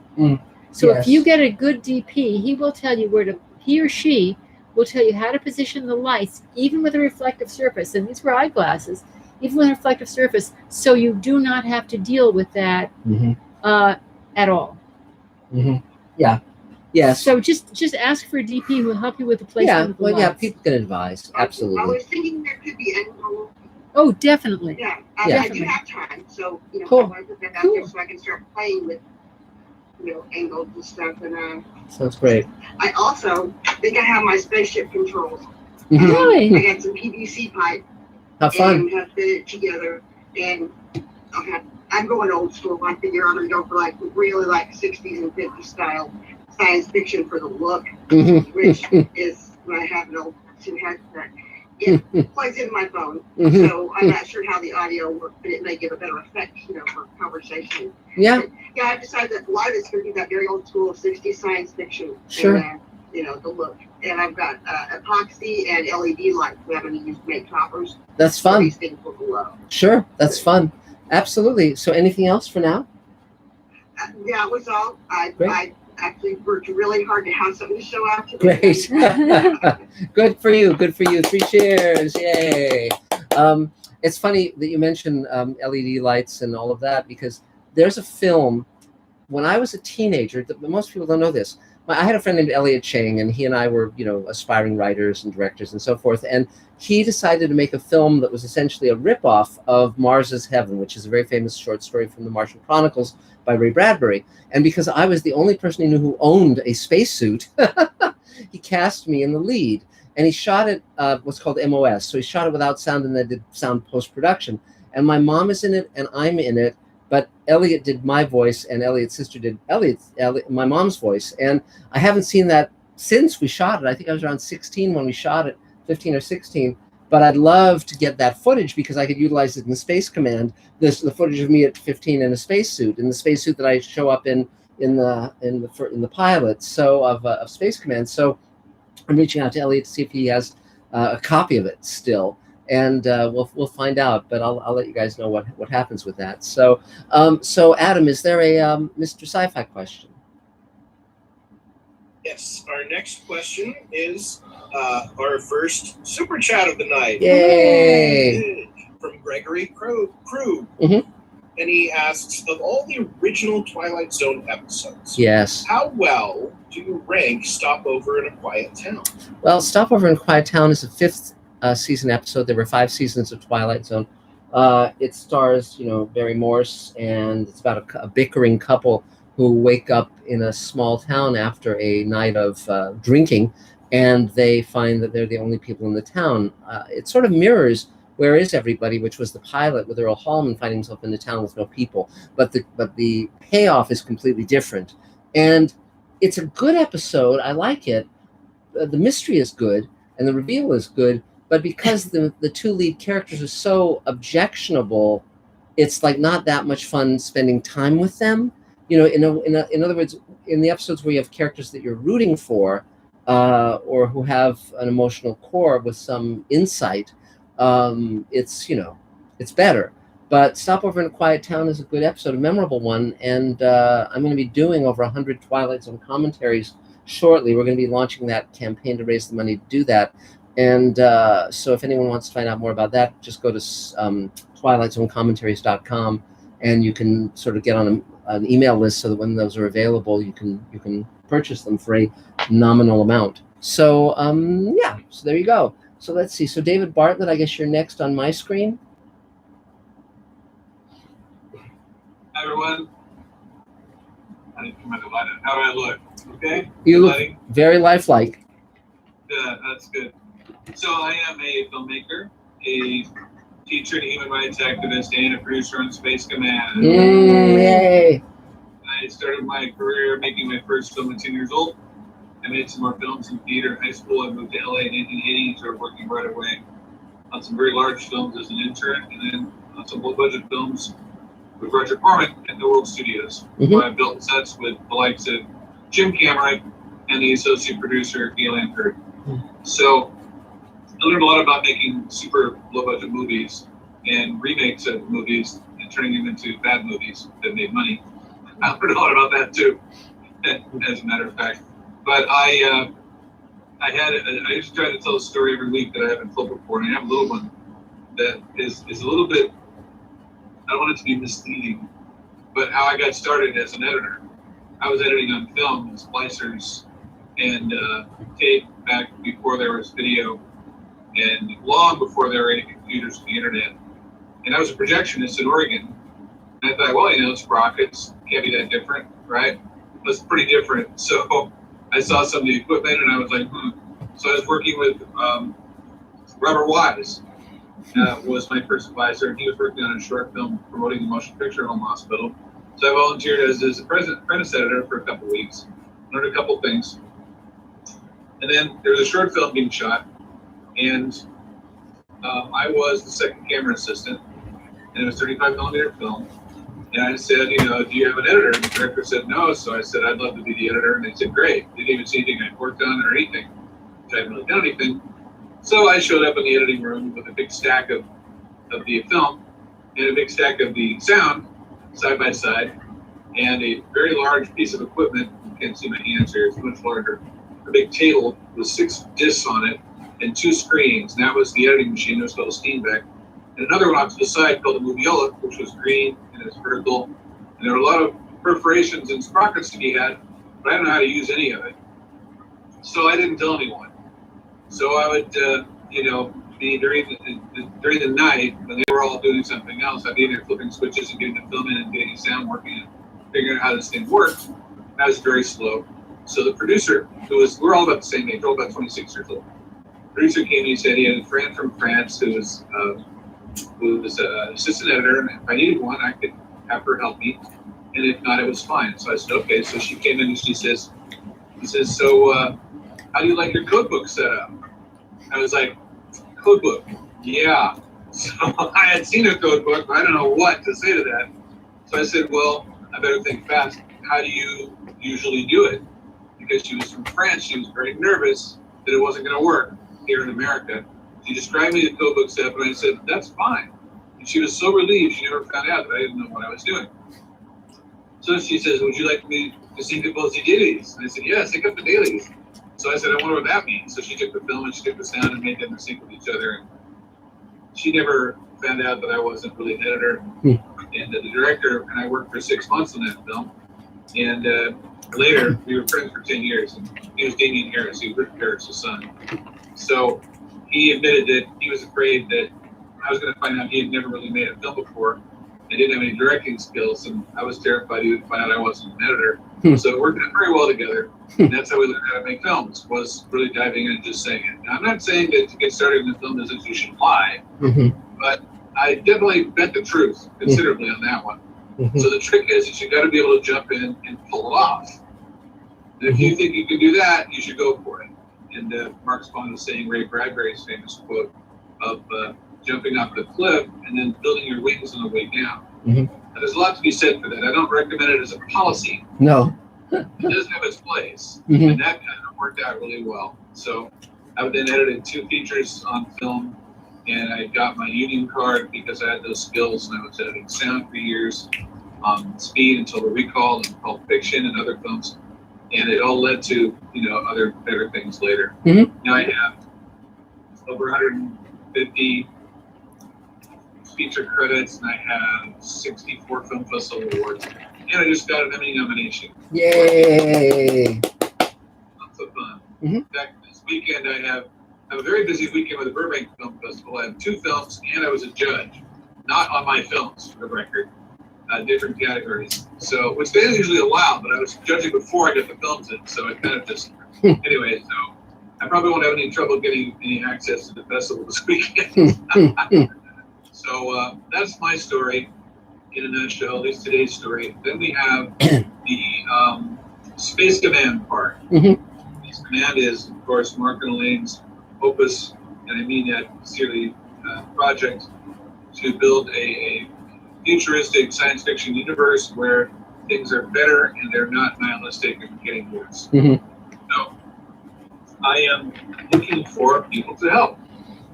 So if you get a good DP, he will tell you he or she will tell you how to position the lights, even with a reflective surface. And these were eyeglasses, even with a reflective surface, so you do not have to deal with that at all. Yeah. Yes. So just ask for a DP who will help you with the placement of the lights. People can advise. Absolutely. I was thinking there could be angle. Oh, definitely. Yeah, I do have time, so cool. I want to put that out there so I can start playing with angles and stuff. And sounds great. I also think I have my spaceship controls. Really? I got some PVC pipe. How fun! And have fit it together, and I'm going old school. I figure I'm gonna go for really 60s and 50s style science fiction for the look, which is when I have an old headset. It plugs into my phone, so I'm not sure how the audio works, but it may give a better effect, for conversation. Yeah. But, I've decided that a lot of it's going to be that very old school 60s science fiction. Sure. And, the look. And I've got epoxy and LED lights. We haven't used make toppers. That's fun. These things will glow. Sure, that's fun. Absolutely. So anything else for now? Yeah, it was all. I actually worked really hard to have something to show out today. Great. Good for you. Good for you. 3 cheers. Yay. It's funny that you mentioned LED lights and all of that, because there's a film when I was a teenager, most people don't know this. I had a friend named Elliot Chang, and he and I were, aspiring writers and directors and so forth. And he decided to make a film that was essentially a ripoff of Mars's Heaven, which is a very famous short story from the Martian Chronicles by Ray Bradbury. And because I was the only person he knew who owned a spacesuit, he cast me in the lead. And he shot it what's called MOS. So he shot it without sound and then did sound post-production. And my mom is in it and I'm in it. But Elliot did my voice and Elliot's sister did my mom's voice. And I haven't seen that since we shot it. I think I was around 16 when we shot it, 15 or 16. But I'd love to get that footage because I could utilize it in the Space Command. The footage of me at 15 in a spacesuit, that I show up in the pilot of Space Command. So I'm reaching out to Elliot to see if he has a copy of it still. And we'll find out, but I'll let you guys know what happens with that. So Adam, is there a Mr. Sci-Fi question? Yes, our next question is our first super chat of the night. Yay! From Gregory Krug. Mm-hmm. And he asks, of all the original Twilight Zone episodes, yes, how well do you rank Stopover in a Quiet Town? Well, Stopover in a Quiet Town is the 5th season episode. There were 5 seasons of Twilight Zone. It stars, Barry Morse, and it's about a bickering couple who wake up in a small town after a night of drinking, and they find that they're the only people in the town. It sort of mirrors Where Is Everybody, which was the pilot with Earl Hallman finding himself in the town with no people. But the payoff is completely different. And it's a good episode. I like it. The mystery is good, and the reveal is good. But because the two lead characters are so objectionable, it's like not that much fun spending time with them. In other words, in the episodes where you have characters that you're rooting for, or who have an emotional core with some insight, it's better. But Stopover in a Quiet Town is a good episode, a memorable one, and I'm going to be doing over 100 Twilight Zone commentaries shortly. We're going to be launching that campaign to raise the money to do that. And so if anyone wants to find out more about that, just go to twilightzone-commentaries.com, and you can sort of get on an email list so that when those are available, you can purchase them for a nominal amount. So so there you go. So let's see. So David Bartlett, I guess you're next on my screen. Hi everyone. I didn't come out of light. How do I look? Okay. You look very lifelike. Yeah, that's good. So I am a filmmaker, a teacher and human rights activist, and a producer on Space Command. Yay! I started my career making my first film at 10 years old. I made some more films in theater in high school. I moved to LA in 1980 and started working right away on some very large films as an intern, and then on some low-budget films with Roger Corman at the World Studios, where I built sets with the likes of Jim Cameron and the associate producer Gail Anford. So I learned a lot about making super low-budget movies and remakes of movies and turning them into bad movies that made money. I learned a lot about that too, as a matter of fact. But I used to try to tell a story every week that I haven't told before, and I have a little one that is a little bit, I don't want it to be misleading, but how I got started as an editor. I was editing on film and splicers and tape back before there was video and long before there were any computers or the internet. And I was a projectionist in Oregon. And I thought, well, sprockets can't be that different, right? That's pretty different. So I saw some of the equipment and I was like, So I was working with Robert Wise, was my first advisor, and he was working on a short film promoting the Motion Picture Home Hospital. So I volunteered as his apprentice editor for a couple of weeks, learned a couple things. And then there was a short film being shot, and I was the second camera assistant, and it was 35 millimeter film. And I said, do you have an editor? And the director said no, so I said, I'd love to be the editor. And they said, great. They didn't even see anything I'd worked on or anything, which I hadn't really done anything. So I showed up in the editing room with a big stack of the film and a big stack of the sound side by side, and a very large piece of equipment. You can't see my hands here, it's much larger. A big table with 6 discs on it and 2 screens. And that was the editing machine. It was called a Steenbeck. And another one off to the side called a Moviola, which was green and it's vertical. And there were a lot of perforations and sprockets to be had, but I don't know how to use any of it. So I didn't tell anyone. So I would, be during the night when they were all doing something else, I'd be in there flipping switches and getting the film in and getting the sound working and figuring out how this thing works. And I was very slow. So the producer, we're all about the same age, we're all about 26 years old. The producer came and he said he had a friend from France who was an assistant editor, and if I needed one, I could have her help me. And if not, it was fine. So I said, okay. So she came in and he says, so how do you like your codebook set up? I was like, codebook? Yeah. So I had seen a codebook, but I don't know what to say to that. So I said, well, I better think fast. How do you usually do it? Because she was from France, she was very nervous that it wasn't going to work here in America. She described me the codebook setup, and I said, that's fine. And she was so relieved she never found out that I didn't know what I was doing. So she says, would you like me to sync up both the dailies? And I said, yeah, sync up the dailies. So I said, I wonder what that means. So she took the film and she took the sound and made them sync with each other. And she never found out that I wasn't really an editor. And the director and I worked for 6 months on that film. And later, we were friends for 10 years. And he was Damien Harris. He was Rick Harris' son. So he admitted that he was afraid that I was going to find out he had never really made a film before I didn't have any directing skills, and I was terrified he would find out I wasn't an editor. So it worked out very well together. And that's how we learned how to make films, was really diving in and just saying it. Now, I'm not saying that to get started in the film business you should lie, but I definitely bet the truth considerably on that one. So the trick is you got to be able to jump in and pull it off. And if you think you can do that, you should go for it. And Mark Spahn was saying Ray Bradbury's famous quote of jumping off the cliff and then building your wings on the way down. Now, there's a lot to be said for that. I don't recommend it as a policy. No. It does have its place, and that kind of worked out really well. So I then edited 2 features on film, and I got my union card because I had those skills, and I was editing sound for years, Speed and Total Recall and Pulp Fiction and other films, and it all led to other better things later. Now I have over 150 feature credits, and I have 64 Film Festival awards, and I just got an Emmy nomination. Yay! Lots of fun. In fact, this weekend I have a very busy weekend with the Burbank Film Festival. I have 2 films, and I was a judge, not on my films, for the record, different categories. So, which they usually allow, but I was judging before I got the films in, so it kind of just. Anyway, so I probably won't have any trouble getting any access to the festival this weekend. So that's my story in a nutshell, at least today's story. Then we have the Space Command part. Space Command is, of course, Mark and Elaine's opus, and I mean that sincerely, project to build a futuristic science fiction universe where things are better and they're not nihilistic and getting worse. So I am looking for people to help.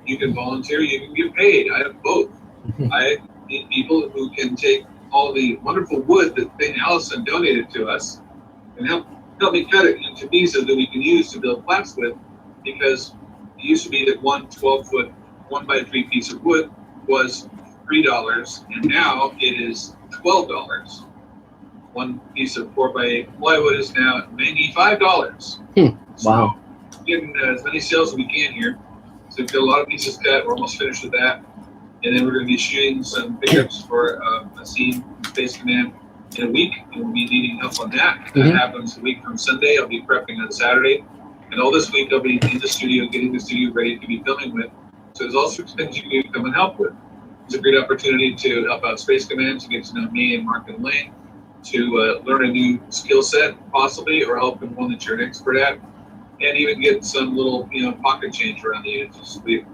You can volunteer, you can get paid. I have both. I need people who can take all the wonderful wood that Thing Allison donated to us and help me cut it into pieces that we can use to build flats with, because it used to be that one 12-foot 1x3 piece of wood was $3, and now it is $12. One piece of 4x8 plywood is now $95. Wow. So getting as many sales as we can here. So we've got a lot of pieces cut. We're almost finished with that. And then we're going to be shooting some pickups for a scene in Space Command in a week, and we'll be needing help on that. That happens a week from Sunday. I'll be prepping on Saturday. And all this week I'll be in the studio, getting the studio ready to be filming with. So there's all sorts of things you can come and help with. It's a great opportunity to help out Space Command, to get to know me and Mark and Lane, to learn a new skill set, possibly, or help in one that you're an expert at, and even get some little, pocket change around the edges. We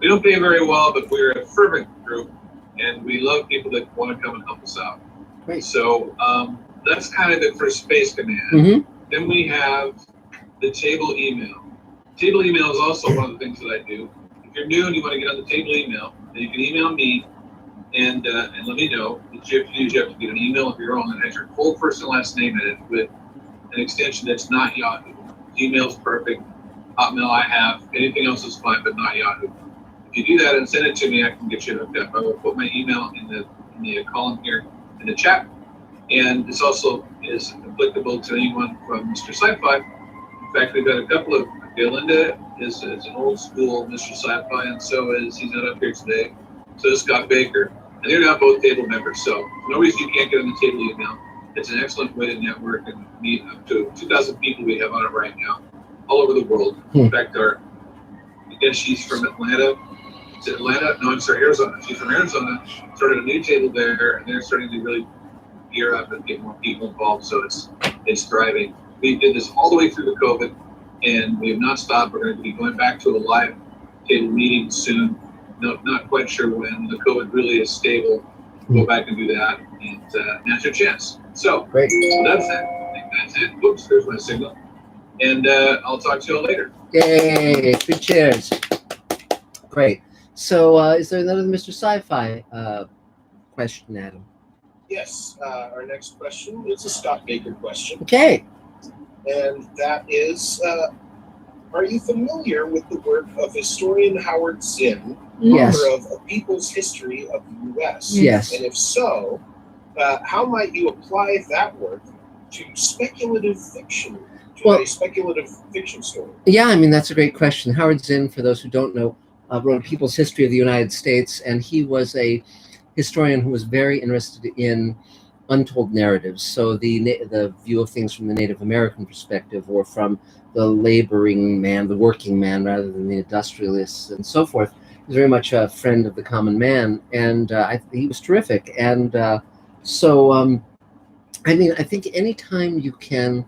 don't pay very well, but we're a fervent group, and we love people that want to come and help us out. Great. So that's kind of it for Space Command. Then we have the table email. Table email is also one of the things that I do. If you're new and you want to get on the table email, then you can email me and let me know. What you have to do is you have to get an email of your own that has your full first and last name in it with an extension that's not Yahoo. Gmail's perfect. Hotmail I have. Anything else is fine, but not Yahoo. If you do that and send it to me, I can get you hooked up. I will put my email in the column here in the chat. And this also is applicable to anyone from Mr. Sci-Fi. In fact, we've got a couple of, Glenda is an old school Mr. Sci-Fi, and so is, he's not up here today, so is Scott Baker. And they're now both table members, so no reason you can't get on the table email. It's an excellent way to network and meet up to 2,000 people we have on it right now, all over the world. In fact, again, she's from Atlanta. Is it Atlanta? No, I'm sorry, Arizona. She's from Arizona, started a new table there, and they're starting to really gear up and get more people involved, so it's thriving. We did this all the way through the COVID, and we have not stopped. We're going to be going back to a live table meeting soon. No, not quite sure when. The COVID really is stable. Go back and do that, and now's your chance. So, Great. So that's it. I think that's it. Whoops, there's my signal. And I'll talk to you all later. Yay! 3 cheers. Great. So, is there another Mr. Sci-Fi question, Adam? Yes, our next question is a Scott Baker question. Okay. And that is, are you familiar with the work of historian Howard Zinn, Yes. author of A People's History of the U.S.? Yes. And if so, how might you apply that work to speculative fiction, a speculative fiction story? Yeah, I mean, that's a great question. Howard Zinn, for those who don't know, wrote A People's History of the United States, and he was a historian who was very interested in untold narratives. So the view of things from the Native American perspective, or from the laboring man, the working man, rather than the industrialists and so forth. He's very much a friend of the common man, and he was terrific. And so I mean, I think anytime you can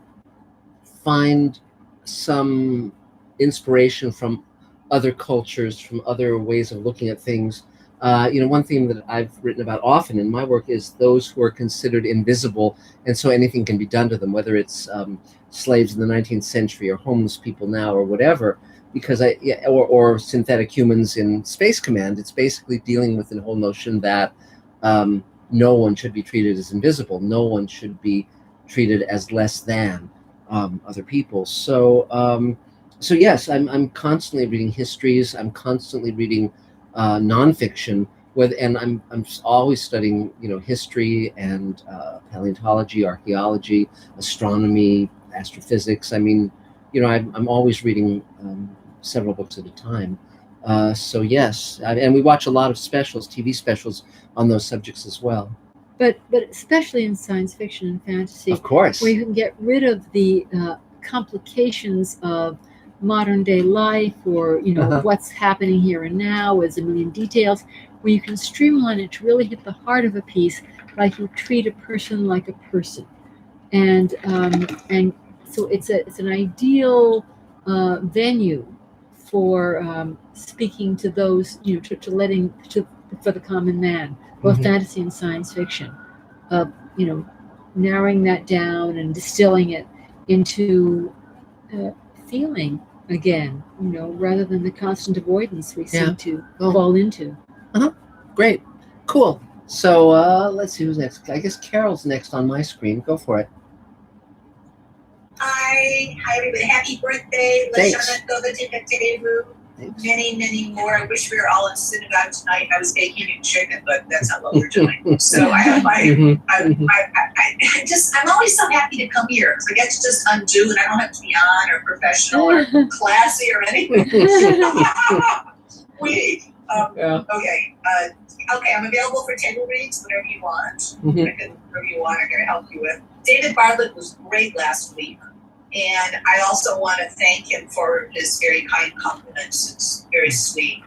find some inspiration from other cultures, from other ways of looking at things. One theme that I've written about often in my work is those who are considered invisible, and so anything can be done to them, whether it's slaves in the 19th century or homeless people now or whatever, because or synthetic humans in Space Command. It's basically dealing with the whole notion that no one should be treated as invisible. No one should be treated as less than other people. So yes, I'm constantly reading histories. I'm constantly reading nonfiction, and I'm always studying, history and paleontology, archaeology, astronomy, astrophysics. I mean, I'm always reading several books at a time. So yes, and we watch a lot of specials, TV specials on those subjects as well. But especially in science fiction and fantasy, of course, where you can get rid of the complications of modern day life, or what's happening here and now as a million details, where you can streamline it to really hit the heart of a piece, like you treat a person like a person, and so it's an ideal venue for speaking to those, for the common man, both fantasy and science fiction, narrowing that down and distilling it into feeling again, rather than the constant avoidance we seem to fall into. Great. Cool. So let's see who's next. I guess Carol's next on my screen. Go for it. Hi everybody. Happy birthday. Many, many more. I wish we were all in synagogue tonight. I was baking a chicken, but that's not what we're doing. So I have I'm always so happy to come here because I get to just undo, and I don't have to be on or professional or classy or anything. Wait. Okay. Okay. I'm available for table reads, whatever you want. Whatever you want, I'm going to help you with. David Bartlett was great last week. And I also want to thank him for his very kind compliments. It's very sweet.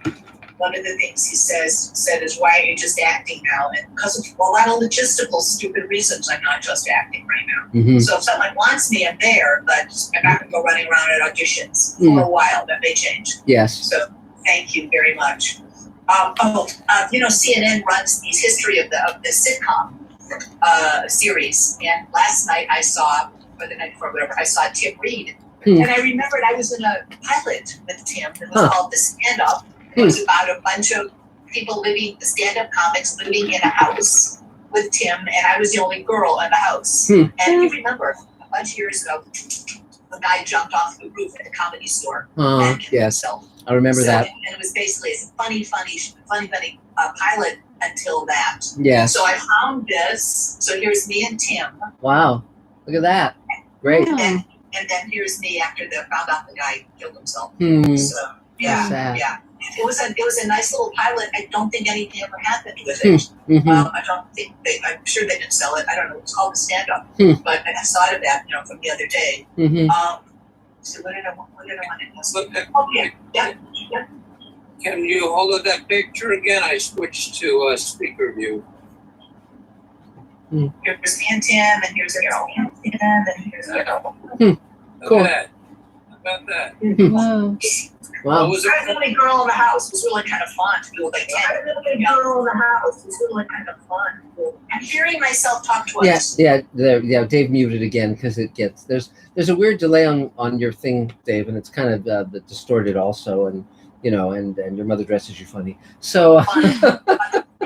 One of the things he said is, why are you just acting now? And because of a lot of logistical stupid reasons, I'm not just acting right now. So if someone wants me, I'm there, but I'm not going to go running around at auditions for a while. That may change. Yes. So thank you very much. CNN runs these history of the sitcom series. And last night I saw, or the night before, whatever, I saw Tim Reed. And I remembered I was in a pilot with Tim that was called The Stand Up. It was about a bunch of people living, the stand-up comics living in a house with Tim, and I was the only girl in the house. And you remember, a bunch of years ago, a guy jumped off the roof at a comedy store and killed himself. I remember that. And it was basically a funny pilot until that. Yes. So I found this. So here's me and Tim. Wow. Look at that. Great. And then here's me after found out the guy killed himself. So yeah. It was a nice little pilot. I don't think anything ever happened with it. I don't think I'm sure they didn't sell it. I don't know. It's called The Stand Up. But I thought of that, from the other day. So what did I want to ask? Yeah. Can you hold up that picture again? I switched to speaker view. Here's me and Tim, and here's Carol. And here's Carol. Cool. How about that? Wow. I was the only girl in the house. It was really kind of fun to do like 10. I was the only girl in the house. It was really kind of fun. I'm hearing myself talk twice. Yeah. Dave muted again because it gets there's a weird delay on your thing, Dave, and it's kind of distorted also, and and your mother dresses you funny. So.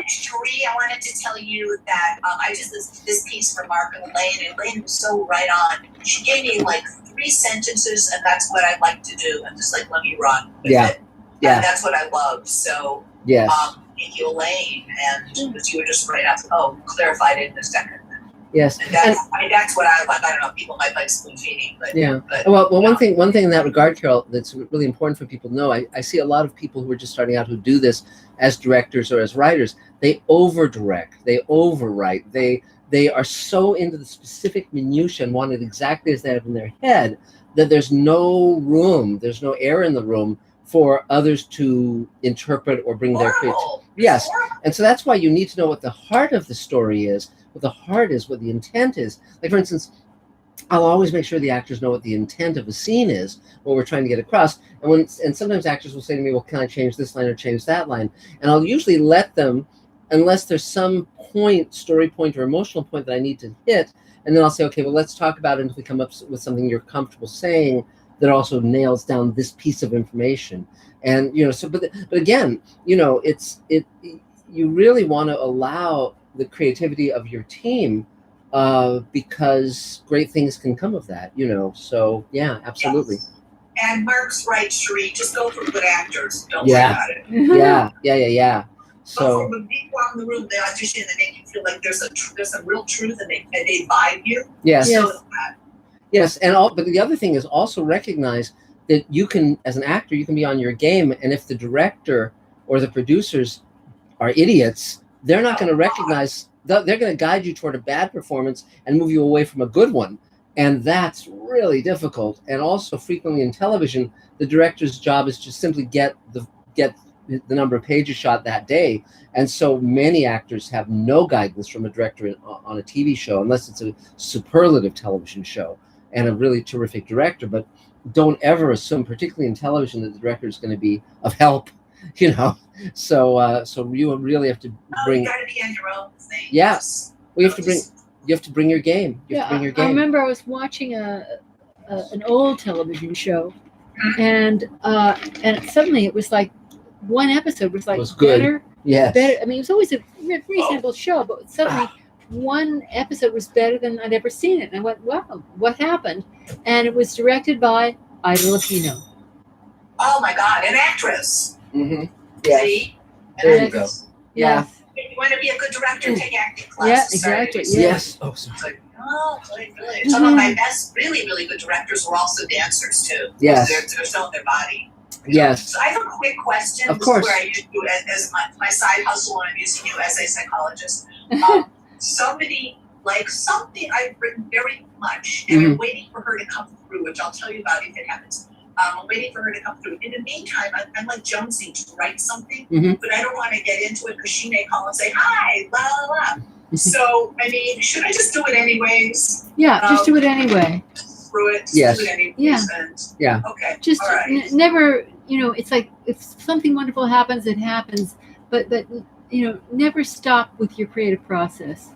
Sheree, I wanted to tell you that I just listened to this piece from Mark and Elaine was so right on. She gave me like 3 sentences, and that's what I'd like to do. I'm just like, let me run with it. Yeah. And that's what I love. So, yes. Thank you, Elaine. And you were just right after, clarified it in a second. Yes. And that's what I like. I don't know. People might like spoon feeding, but yeah. But, Well, one thing in that regard, Carol, that's really important for people to know. I see a lot of people who are just starting out who do this as directors or as writers. They over direct. They overwrite. They are so into the specific minutiae and want it exactly as they have in their head that there's no room. There's no air in the room for others to interpret or bring their creativity. Yes. And so that's why you need to know what the heart of the story is, what the heart is, what the intent is. Like, for instance, I'll always make sure the actors know what the intent of a scene is, what we're trying to get across. And sometimes actors will say to me, well, can I change this line or change that line? And I'll usually let them, unless there's some point, story point or emotional point that I need to hit. And then I'll say, okay, well, let's talk about it. And if we come up with something you're comfortable saying that also nails down this piece of information. And, so, but again, you really want to allow the creativity of your team because great things can come of that, so yeah, absolutely. Yes. And Mark's right, Sheree, just go for good actors. Don't worry about it. Yeah. So go for the people out in the room, they audition and make you feel like there's some real truth and they vibe you. Yes. Yes, but the other thing is also recognize that you can, as an actor, you can be on your game, and if the director or the producers are idiots, they're not going to recognize. They're going to guide you toward a bad performance and move you away from a good one, and that's really difficult. And also, frequently in television, the director's job is to simply get the number of pages shot that day, and so many actors have no guidance from a director on a TV show unless it's a superlative television show and a really terrific director. But don't ever assume, particularly in television, that the director is going to be of help. So you really have to bring. You got to be on your own thing. Yes, you have to bring your game. I remember I was watching an old television show, and suddenly it was like one episode was like better. Yes. Better. I mean, it was always a reasonable show, but suddenly one episode was better than I'd ever seen it. And I went, wow, what happened? And it was directed by Ida Lupino. Oh my God, an actress. Mm-hmm. Yes. See? There you go. Yeah. If you want to be a good director, take acting classes. Yeah, exactly. Yes. Oh, sorry. Really. Some of my best, really, really good directors were also dancers too. Yes. They're selling their body. Yes. So I have a quick question. Of course. This is where I use you as my side hustle when I'm using you as a psychologist. Somebody, like something I've written very much, and I'm waiting for her to come through, which I'll tell you about if it happens. I'm waiting for her to come through. In the meantime, I'm like jonesing to write something, but I don't want to get into it because she may call and say, hi, blah, blah, blah. So, I mean, should I just do it anyways? Yeah, just do it anyway. Through it, yes. do it anyways. Yeah. Yeah. Okay. Just all right. Never, it's like if something wonderful happens, it happens. But never stop with your creative process.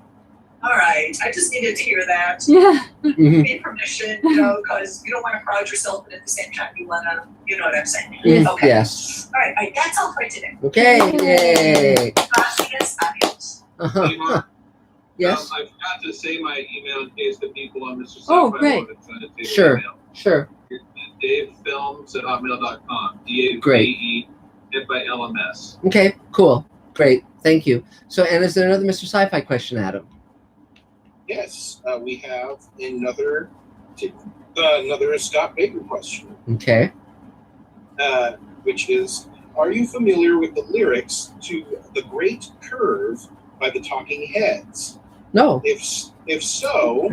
All right. I just needed to hear that. Yeah. Need permission, because you don't want to crowd yourself, but at the same time, you want to, you know what I'm saying? Yes. Okay. Yes. All right. That's all for today. Okay. Yay. Gracias. Adios. Hey, Mark, Yes. I forgot to say my email in case the people on Mr. Oh, Sci-Fi great. wanted to send it to Sure. email. Sure. DaveFilms@hotmail.com. Great. DaveFilms. Okay. Cool. Great. Thank you. So, and is there another Mr. Sci-Fi question, Adam? Yes, we have another Scott Baker question. Okay. Which is, are you familiar with the lyrics to "The Great Curve" by the Talking Heads? No. If so,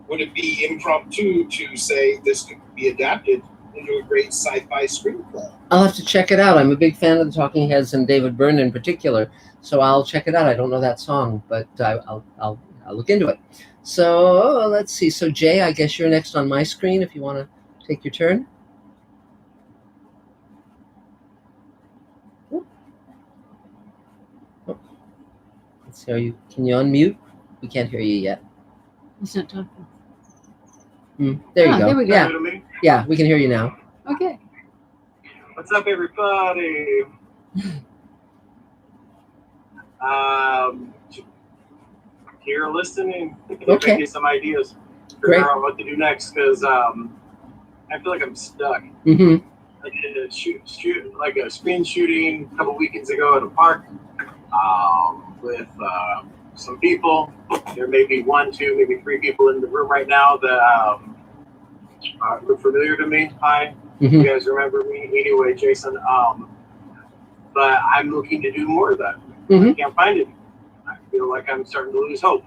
would it be impromptu to say this could be adapted into a great sci-fi screenplay? I'll have to check it out. I'm a big fan of the Talking Heads and David Byrne in particular, so I'll check it out. I don't know that song, but I'll look into it. So let's see. So Jay, I guess you're next on my screen if you want to take your turn. Oh. Let's see. Can you unmute? We can't hear you yet. He's not talking. There you go. There we go. Yeah. Yeah, we can hear you now. Okay. What's up, everybody? Here listening. Okay. Give me some ideas. Great. Figure out what to do next because I feel like I'm stuck. Mm-hmm. I did a shoot like a screen shooting a couple weekends ago at a park with some people. There may be 1, 2, maybe 3 people in the room right now that look familiar to me. Hi, you guys remember me? Anyway, Jason. But I'm looking to do more of that. I can't find it. I feel like I'm starting to lose hope.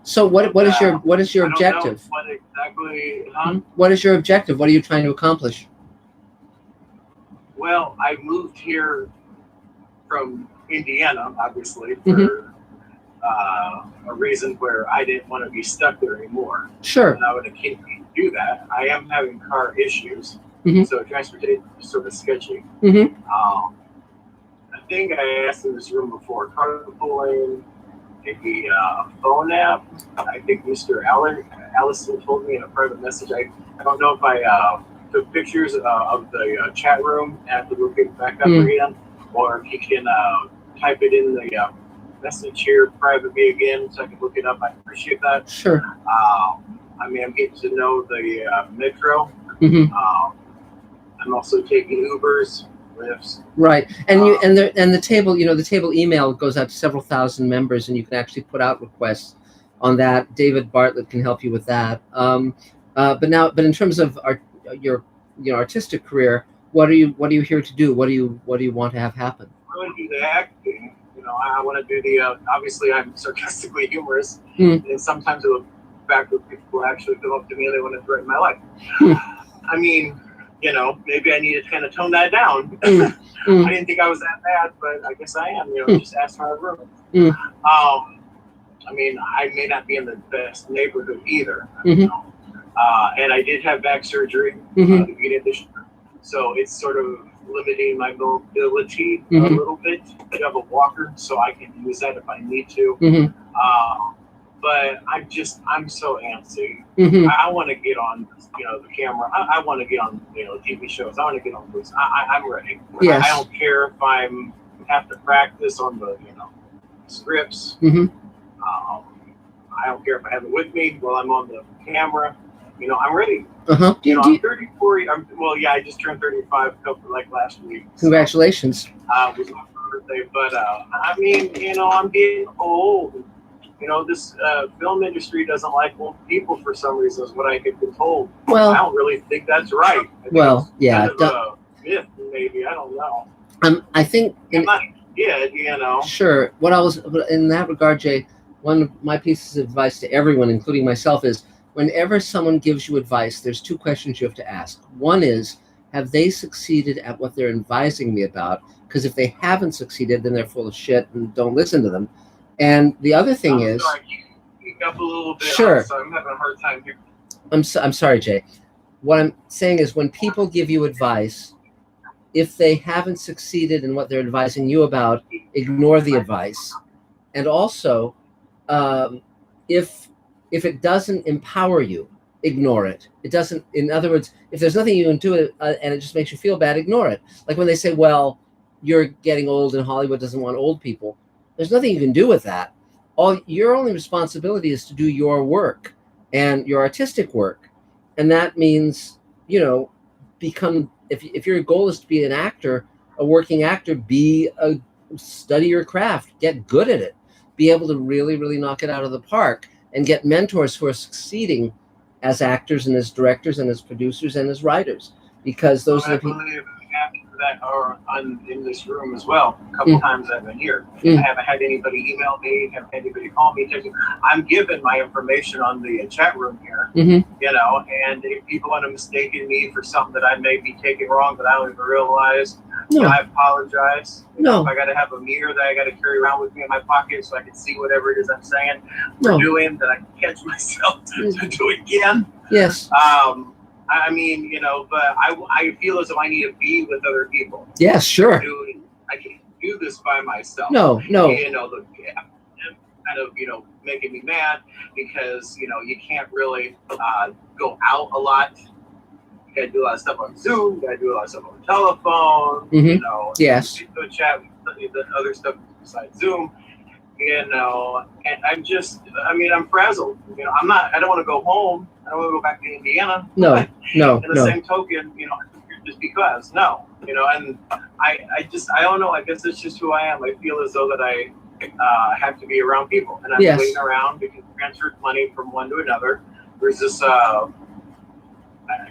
So what is your objective? What exactly? What is your objective? What are you trying to accomplish? Well, I moved here from Indiana, obviously, for a reason where I didn't want to be stuck there anymore. Sure. And I would continue to do that. I am having car issues, so transportation is sort of sketchy. I think I asked in this room before, carpooling, maybe a phone app. I think Mr. Allison told me in a private message. I don't know if I took pictures of the chat room and to look it back up again, or if you can type it in the message here privately again so I can look it up. I appreciate that. Sure. I mean, I'm getting to know the metro. I'm also taking Ubers, Lyfts. Right, and the table, the table email goes out to several thousand members, and you can actually put out requests on that. David Bartlett can help you with that. But in terms of your artistic career, what are you here to do? What do you want to have happen? I want to do the acting. I want to do the. Obviously, I'm sarcastically humorous, and sometimes it'll back with people who actually come up to me and they want to threaten my life. I mean, maybe I need to kind of tone that down. I didn't think I was that bad, but I guess I am. Just ask my room. I mean, I may not be in the best neighborhood either. And I did have back surgery at the beginning of this year, so it's sort of limiting my mobility a little bit. I have a walker, so I can use that if I need to. But I'm so antsy. I want to get on, the camera. I want to get on, TV shows. I want to get on movies. I'm ready. Yes. I don't care if I have to practice on the, scripts. I don't care if I have it with me while I'm on the camera. I'm ready. I'm 34. I just turned 35 last week. Congratulations. So, it was my birthday, but I mean, I'm getting old. This film industry doesn't like old people for some reason, is what I get told. Well, I don't really think that's right. Well, yeah. Kind of a myth, maybe. I don't know. I think. I'm not a kid, Sure. In that regard, Jay, one of my pieces of advice to everyone, including myself, is whenever someone gives you advice, there's 2 questions you have to ask. One is, have they succeeded at what they're advising me about? Because if they haven't succeeded, then they're full of shit and don't listen to them. And the other thing is, sorry, you up a little bit. Sure. So I'm having a hard time here. I'm sorry, Jay. What I'm saying is, when people give you advice, if they haven't succeeded in what they're advising you about, ignore the advice. And also, if it doesn't empower you, ignore it. It doesn't. In other words, if there's nothing you can do and it just makes you feel bad, ignore it. Like when they say, "Well, you're getting old and Hollywood doesn't want old people." There's nothing you can do with that. Your only responsibility is to do your work and your artistic work, and that means become. If your goal is to be an actor, a working actor, study your craft, get good at it, be able to really, really knock it out of the park, and get mentors who are succeeding as actors and as directors and as producers and as writers, because those are the people. That are in this room as well. A couple times I've been here. I haven't had anybody email me, haven't had anybody call me, text me. I'm given my information on the chat room here, and if people are mistaking me for something that I may be taking wrong that I don't even realize, I apologize. If I got to have a mirror that I got to carry around with me in my pocket so I can see whatever it is I'm saying or doing, that I can catch myself to do again. Yes. I mean, but I feel as though I need to be with other people. Yes, sure. I can't do this by myself. No. The kind of, making me mad because, you can't really go out a lot. You got to do a lot of stuff on Zoom. You got to do a lot of stuff on the telephone. Yes. Go chat with the other stuff besides Zoom. And I'm frazzled. I don't want to go home. I don't want to go back to Indiana. No. In the same token, just because, and I don't know. I guess it's just who I am. I feel as though that have to be around people. And I'm waiting around because I transferred money from one to another. There's this, I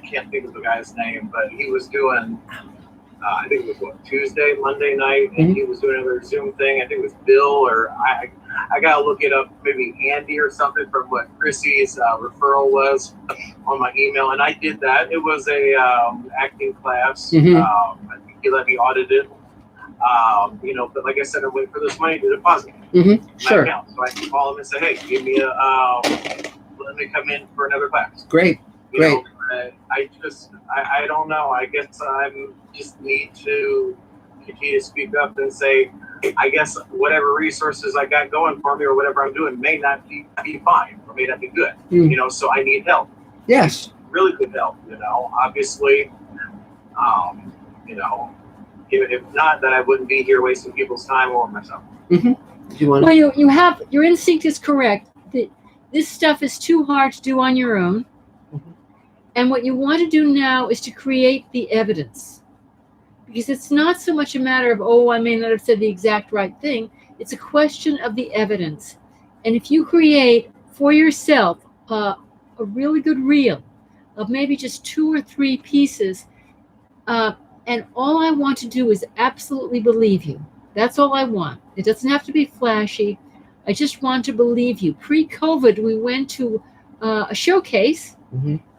can't think of the guy's name, but he was doing, I think it was Tuesday, Monday night, and he was doing another Zoom thing. I think it was Bill, or I gotta look it up, maybe Andy or something from what Chrissy's referral was on my email, and I did that. It was a acting class. I think he let me audit it. But like I said, I'm waiting for this money to deposit. Sure. Account. So I can call him and say, hey, give me let me come in for another class. Great. You know, I don't know. I guess I just need to continue to speak up and say, I guess whatever resources I got going for me or whatever I'm doing may not be fine or may not be good. So I need help. Yes. Really good help, obviously, if not, then I wouldn't be here wasting people's time or myself. Well, you have, your instinct is correct. This stuff is too hard to do on your own. And what you want to do now is to create the evidence. Because it's not so much a matter of, I may not have said the exact right thing. It's a question of the evidence. And if you create for yourself a really good reel of maybe just 2 or 3 pieces, and all I want to do is absolutely believe you. That's all I want. It doesn't have to be flashy. I just want to believe you. Pre-COVID, we went to a showcase,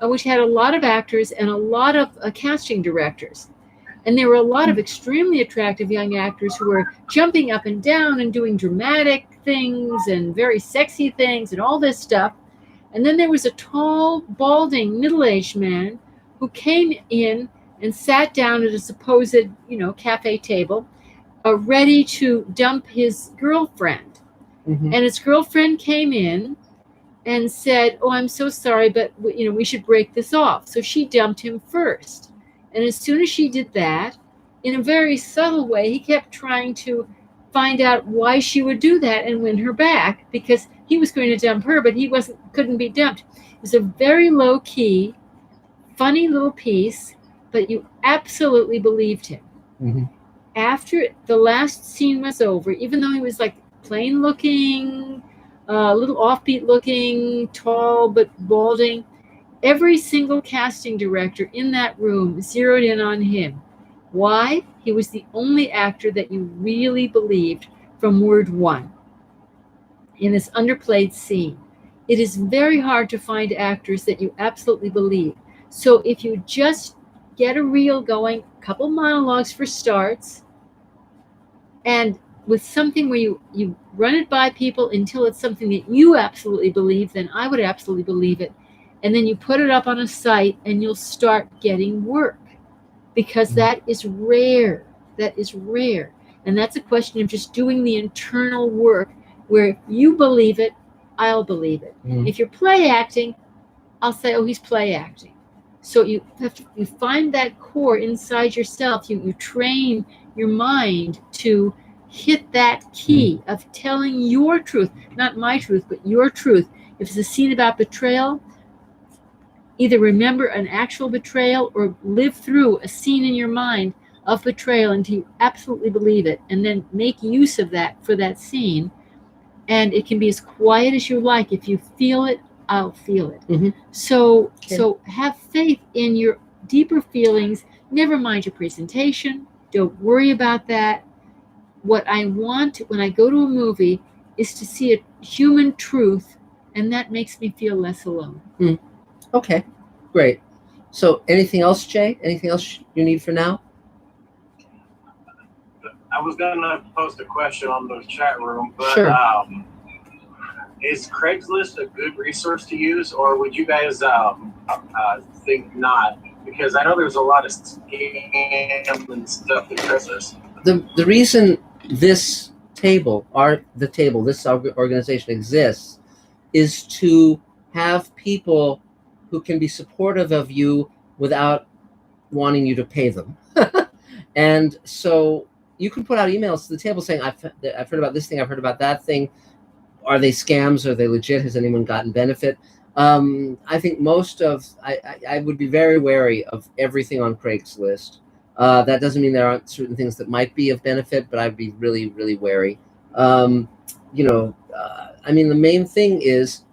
which had a lot of actors and a lot of casting directors. And there were a lot of extremely attractive young actors who were jumping up and down and doing dramatic things and very sexy things and all this stuff. And then there was a tall, balding, middle-aged man who came in and sat down at a supposed, cafe table, ready to dump his girlfriend. And his girlfriend came in and said, I'm so sorry, but we should break this off. So she dumped him first. And as soon as she did that, in a very subtle way, he kept trying to find out why she would do that and win her back, because he was going to dump her, but he couldn't be dumped. It was a very low key, funny little piece, but you absolutely believed him. After the last scene was over, even though he was like plain looking, a little offbeat looking, tall but balding, every single casting director in that room zeroed in on him. Why? He was the only actor that you really believed from word one in this underplayed scene. It is very hard to find actors that you absolutely believe. So if you just get a reel going, a couple monologues for starts, and with something where you run it by people until it's something that you absolutely believe, then I would absolutely believe it. And then you put it up on a site and you'll start getting work, because that is rare. That is rare. And that's a question of just doing the internal work where if you believe it, I'll believe it. If you're play acting, I'll say, he's play acting. So you find that core inside yourself. You train your mind to hit that key of telling your truth, not my truth, but your truth. If it's a scene about betrayal, either remember an actual betrayal or live through a scene in your mind of betrayal until you absolutely believe it, and then make use of that for that scene. And it can be as quiet as you like. If you feel it, I'll feel it. So have faith in your deeper feelings. Never mind your presentation. Don't worry about that. What I want when I go to a movie is to see a human truth, and that makes me feel less alone. Okay, great. So anything else, Jay? Anything else you need for now? I was going to post a question on the chat room, but is Craigslist a good resource to use, or would you guys think not? Because I know there's a lot of scam and stuff in Craigslist. The reason this this organization exists is to have people who can be supportive of you without wanting you to pay them. And so you can put out emails to the table saying, I've heard about this thing, I've heard about that thing. Are they scams? Are they legit? Has anyone gotten benefit? I think I would be very wary of everything on Craigslist. That doesn't mean there aren't certain things that might be of benefit, but I'd be really, really wary. You know, I mean, the main thing is,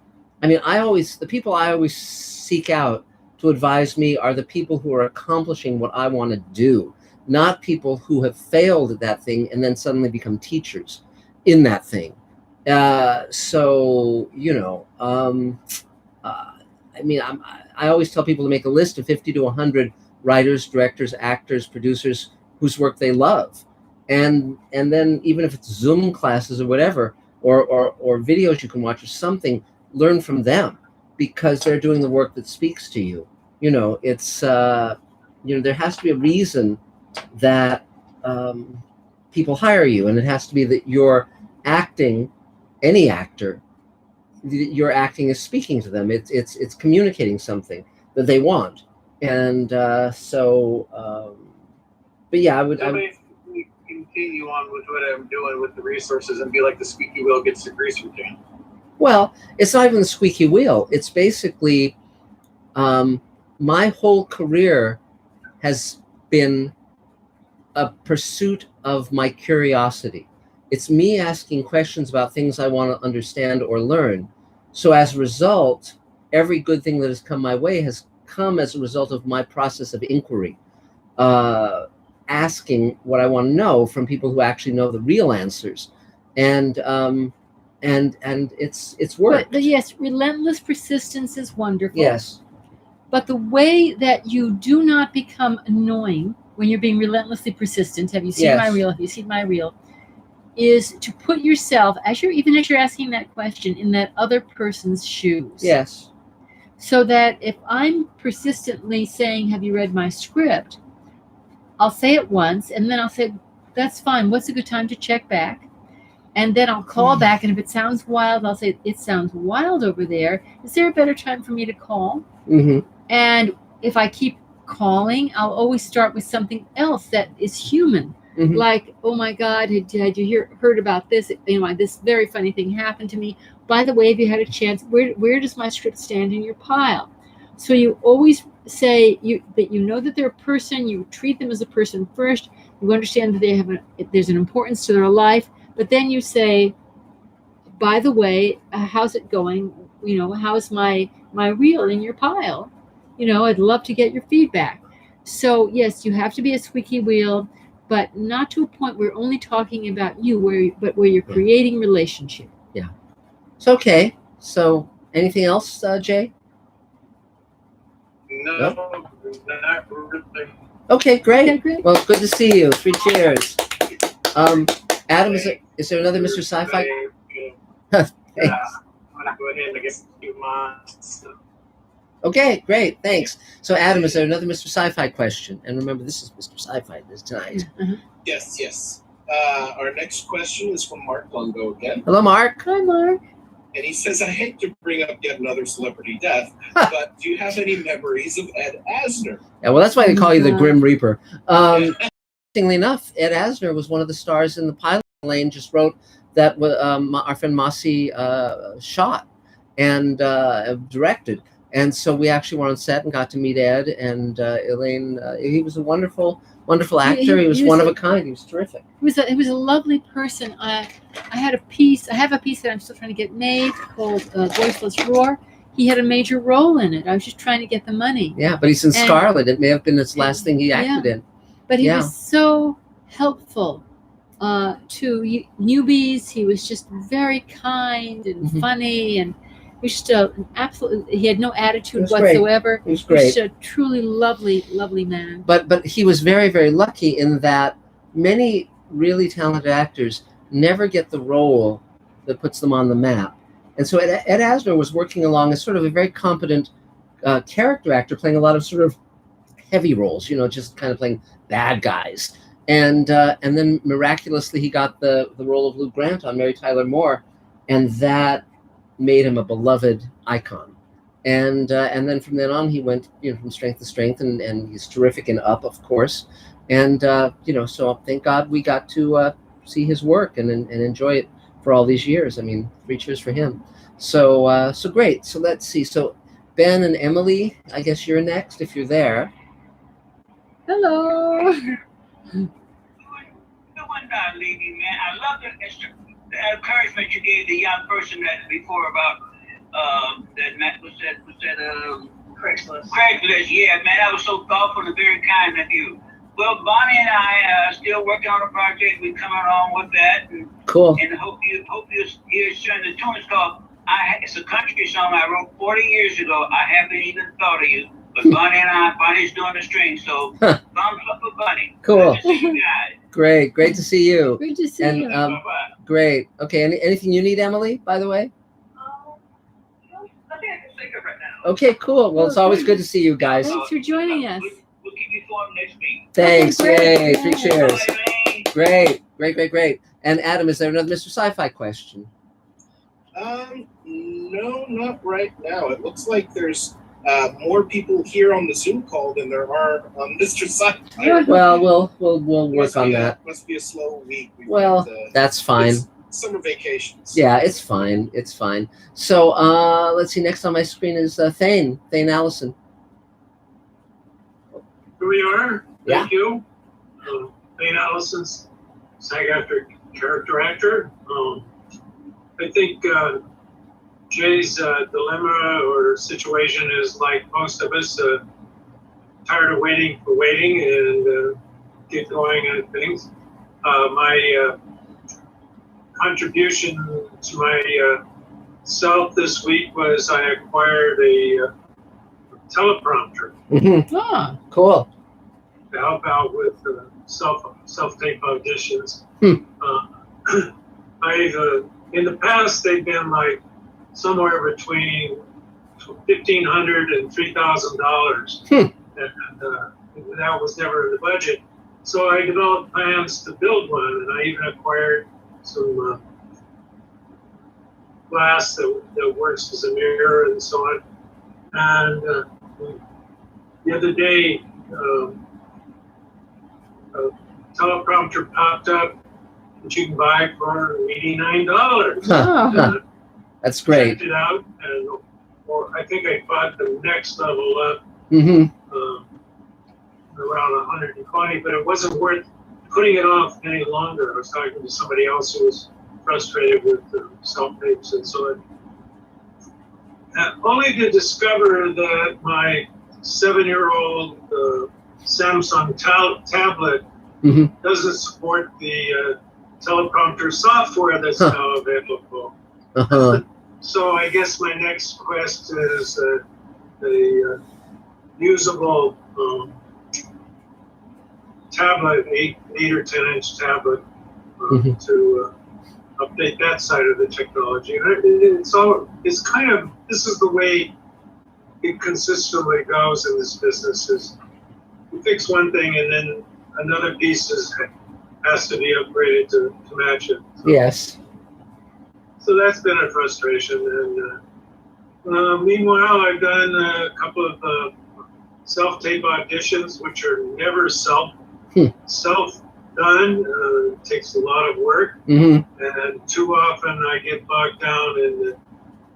I mean, the people I always seek out to advise me are the people who are accomplishing what I want to do, not people who have failed at that thing and then suddenly become teachers in that thing. So, you know, I mean, I always tell people to make a list of 50 to 100 writers, directors, actors, producers whose work they love. And then even if it's Zoom classes or whatever, or videos you can watch or something, learn from them because they're doing the work that speaks to you. You know, it's, you know, there has to be a reason that people hire you, and it has to be that you're acting, any actor, your acting is speaking to them. It's communicating something that they want. And but yeah, I would basically continue on with what I'm doing with the resources and be like the squeaky wheel gets the grease routine. Well, it's not even the squeaky wheel. It's basically my whole career has been a pursuit of my curiosity. It's me asking questions about things I want to understand or learn. So as a result, every good thing that has come my way has come as a result of my process of inquiry, asking what I want to know from people who actually know the real answers, and it's worked. But yes, relentless persistence is wonderful. Yes. But the way that you do not become annoying when you're being relentlessly persistent, have you seen my reel? Have you seen my reel? Is to put yourself, as you're asking that question, in that other person's shoes. Yes. So that if I'm persistently saying, have you read my script? I'll say it once, and then I'll say, that's fine. What's a good time to check back? And then I'll call back, and if it sounds wild, I'll say, it sounds wild over there. Is there a better time for me to call? Mm-hmm. And if I keep calling, I'll always start with something else that is human. Mm-hmm. Like, oh my God, had you heard about this? You know, this very funny thing happened to me. By the way, if you had a chance, where does my script stand in your pile? So you always say that you know that they're a person. You treat them as a person first. You understand that there's an importance to their life. But then you say, by the way, how's it going? You know, how's my reel in your pile? You know, I'd love to get your feedback. So yes, you have to be a squeaky wheel, but not to a point where you're only talking about you, but where you're creating relationship. Yeah. It's okay. So anything else, Jay? No, not really. Okay, great. Okay, great. Well, it's good to see you. 3 cheers. Adam, is there another Mr. Sci-Fi? I'm gonna go ahead and get mine. Okay, great, thanks. So Adam, is there another Mr. Sci-Fi question? And remember, this is Mr. Sci-Fi this tonight. Mm-hmm. Yes. Our next question is from Mark Longo again. Hello, Mark. Hi, Mark. And he says, I hate to bring up yet another celebrity death, but do you have any memories of Ed Asner? Yeah, well, that's why they call you the Grim Reaper. Interestingly enough, Ed Asner was one of the stars in the pilot. Elaine just wrote that our friend Mossy shot and directed. And so we actually were on set and got to meet Ed and Elaine. He was a wonderful actor. He was one of a kind. He was terrific. He was a lovely person. I have a piece that I'm still trying to get made called Voiceless Roar. He had a major role in it. I was just trying to get the money. Yeah, but he's in Scarlet. It may have been his last thing he acted in. But he was so helpful to newbies. He was just very kind and funny, and he was just he had no attitude whatsoever. He was great. He was just a truly lovely, lovely man. But he was very, very lucky in that many really talented actors never get the role that puts them on the map. And so Ed Asner was working along as sort of a very competent character actor, playing a lot of sort of heavy roles, just kind of playing bad guys. And then miraculously he got the role of Lou Grant on Mary Tyler Moore, and that made him a beloved icon. And then from then on he went from strength to strength, and he's terrific in Up, of course. And so thank God we got to see his work and enjoy it for all these years. I mean, 3 cheers for him. So great. So let's see. So Ben and Emily, I guess you're next if you're there. Hello. Lady, man, I love your extra encouragement you gave the young person that before about Craigslist. Craigslist, yeah, man, that was so thoughtful and very kind of you. Well, Bonnie and I are still working on a project. We're coming along with that. And, cool. And hope you hear Shun. The tune is called. It's a country song I wrote 40 years ago. I haven't even thought of you, but Bonnie's doing the string. So thumbs up for Bonnie. Cool. Good to see you guys. Great to see you. Great to see you. Great. Okay. Anything you need, Emily? By the way. Nothing I can think of right now. Okay. Cool. Well, it's always good to see you guys. Thanks for joining us. We'll keep you informed next week. Thanks. Okay, Yay. 3 cheers. Bye. Great. And Adam, is there another Mr. Sci-Fi question? No, not right now. It looks like there's more people here on the Zoom call than there are on Mr. Sci-Fi. Well, we'll work on that. Must be a slow week. Well, that's fine. Summer vacations. Yeah, it's fine. So let's see. Next on my screen is Thane Allison. Here we are. Yeah. Thank you. Thane Allison's SAG-AFTRA character actor. I think Jay's dilemma or situation is like most of us, tired of waiting and get going on things. My contribution to my self this week was I acquired a teleprompter. Mm-hmm. Ah, cool. To help out with self-tape auditions. I've in the past they've been like somewhere between $1,500 and $3,000, and that was never in the budget. So I developed plans to build one, and I even acquired some glass that works as a mirror and so on. And the other day, a teleprompter popped up that you can buy for $89. That's great. Checked it out, or I think I bought the next level up around 120, but it wasn't worth putting it off any longer. I was talking to somebody else who was frustrated with self-tapes and so on. Only to discover that my 7-year-old Samsung tablet doesn't support the teleprompter software that's now available. So I guess my next quest is a usable tablet, 8 or 10-inch tablet, to update that side of the technology. And it's kind of, this is the way it consistently goes in this business, is you fix one thing and then another piece has to be upgraded to match it. So, yes. So that's been a frustration. And meanwhile, I've done a couple of self-tape auditions, which are never self-done. It takes a lot of work. And too often I get bogged down in the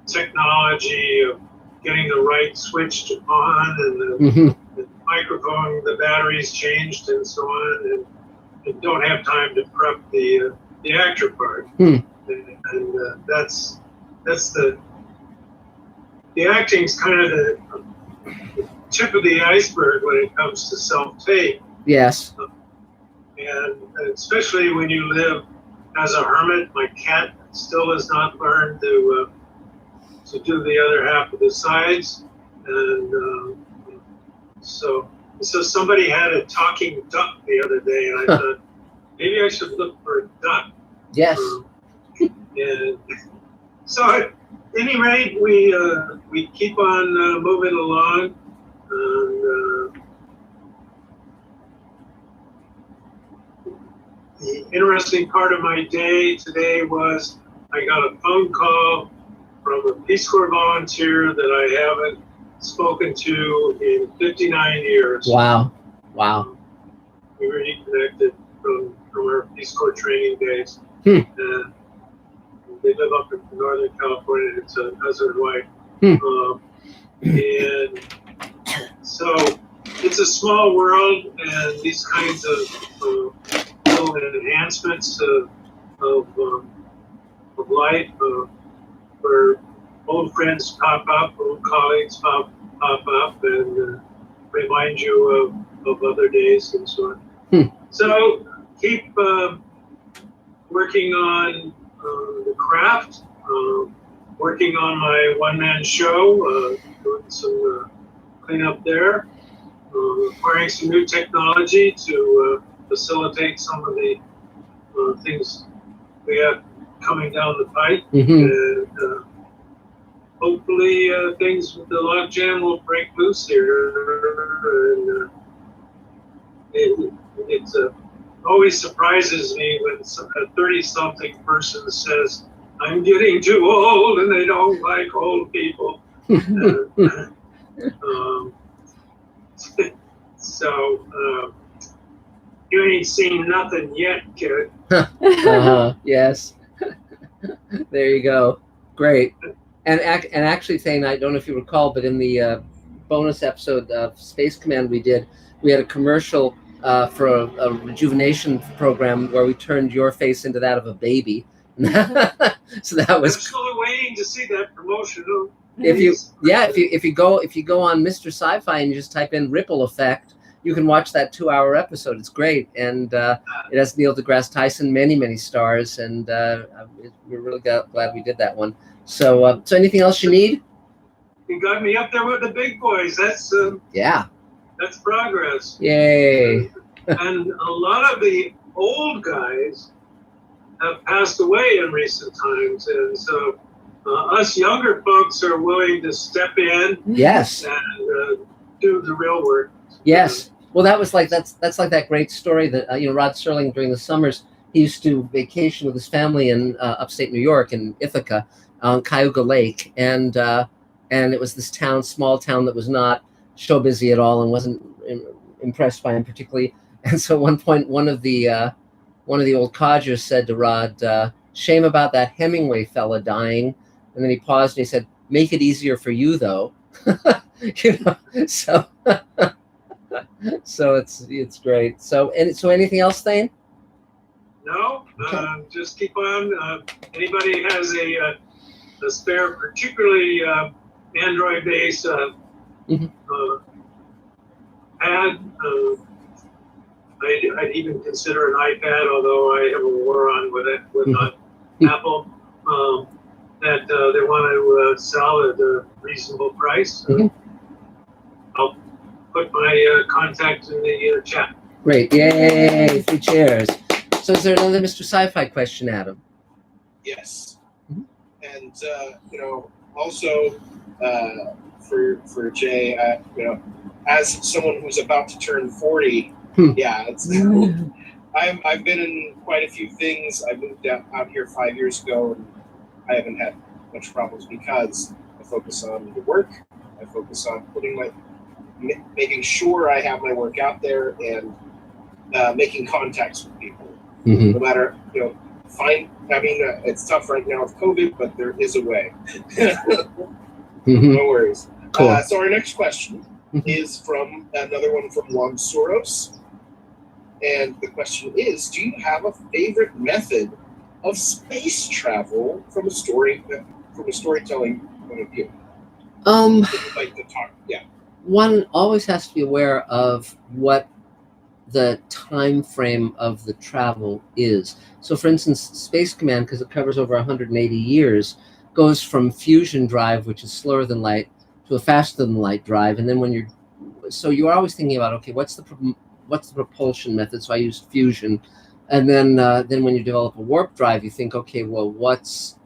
technology of getting the right switch on and the microphone, the batteries changed and so on, and don't have time to prep the actor part. And that's the acting's kind of the tip of the iceberg when it comes to self-tape. Yes. And especially when you live as a hermit. My cat still has not learned to do the other half of the sides, and so somebody had a talking duck the other day, and I thought maybe I should look for a duck. Yes. And so at any rate, we keep on moving along. And, the interesting part of my day today was I got a phone call from a Peace Corps volunteer that I haven't spoken to in 59 years. Wow. We reconnected from our Peace Corps training days. They live up in Northern California. It's a husband and wife. And so it's a small world, and these kinds of little enhancements of life, where old friends pop up, old colleagues pop up, and remind you of other days and so on. So keep working on the craft, working on my one-man show, doing some cleanup there, acquiring some new technology to facilitate some of the things we have coming down the pipe. And hopefully things with the logjam will break loose here. And it always surprises me when a 30-something person says, "I'm getting too old," and they don't like old people. So you ain't seen nothing yet, kid. Yes. There you go. Great. And actually, Thane, I don't know if you recall, but in the bonus episode of Space Command we had a commercial for a rejuvenation program where we turned your face into that of a baby. So that was. I'm still waiting to see that promotional. If you go on Mr. Sci-Fi and you just type in ripple effect, you can watch that 2-hour episode. It's great, and it has Neil deGrasse Tyson, many stars, and we're really glad we did that one. So anything else you need? You got me up there with the big boys. That's that's progress. Yay! And a lot of the old guys have passed away in recent times, and so us younger folks are willing to step in. Yes. And do the real work. Yes. Well, that's like that great story that Rod Serling during the summers he used to vacation with his family in upstate New York in Ithaca on Cayuga Lake, and it was this small town that was not show busy at all and wasn't impressed by him particularly. And so at one point, one of the old codgers said to Rod, "Shame about that Hemingway fella dying." And then he paused and he said, "Make it easier for you, though." So it's great. So anything else, Thane? No, just keep on. Anybody has a spare, particularly Android-based pad? I'd even consider an iPad, although I have a war on with it with Apple. That they want to sell at a reasonable price. I'll put my contact in the chat. Great. Yay. 3 cheers. So is there another Mr. Sci-Fi question, Adam? Yes. And, also for Jay, as someone who's about to turn 40, I've been in quite a few things. I moved out here 5 years ago, and I haven't had much problems because I focus on the work. I focus on making sure I have my work out there and making contacts with people. No matter, it's tough right now with COVID, but there is a way. No worries. Cool. So our next question is from another one from Juan Soros. And the question is, do you have a favorite method of space travel from a storytelling point of view? Like to talk, One always has to be aware of what the time frame of the travel is. So for instance, Space Command, because it covers over 180 years, goes from fusion drive, which is slower than light, to a faster than light drive. And then you're always thinking about, okay, what's the propulsion method? So I used fusion. And then when you develop a warp drive, you think, okay, well, what's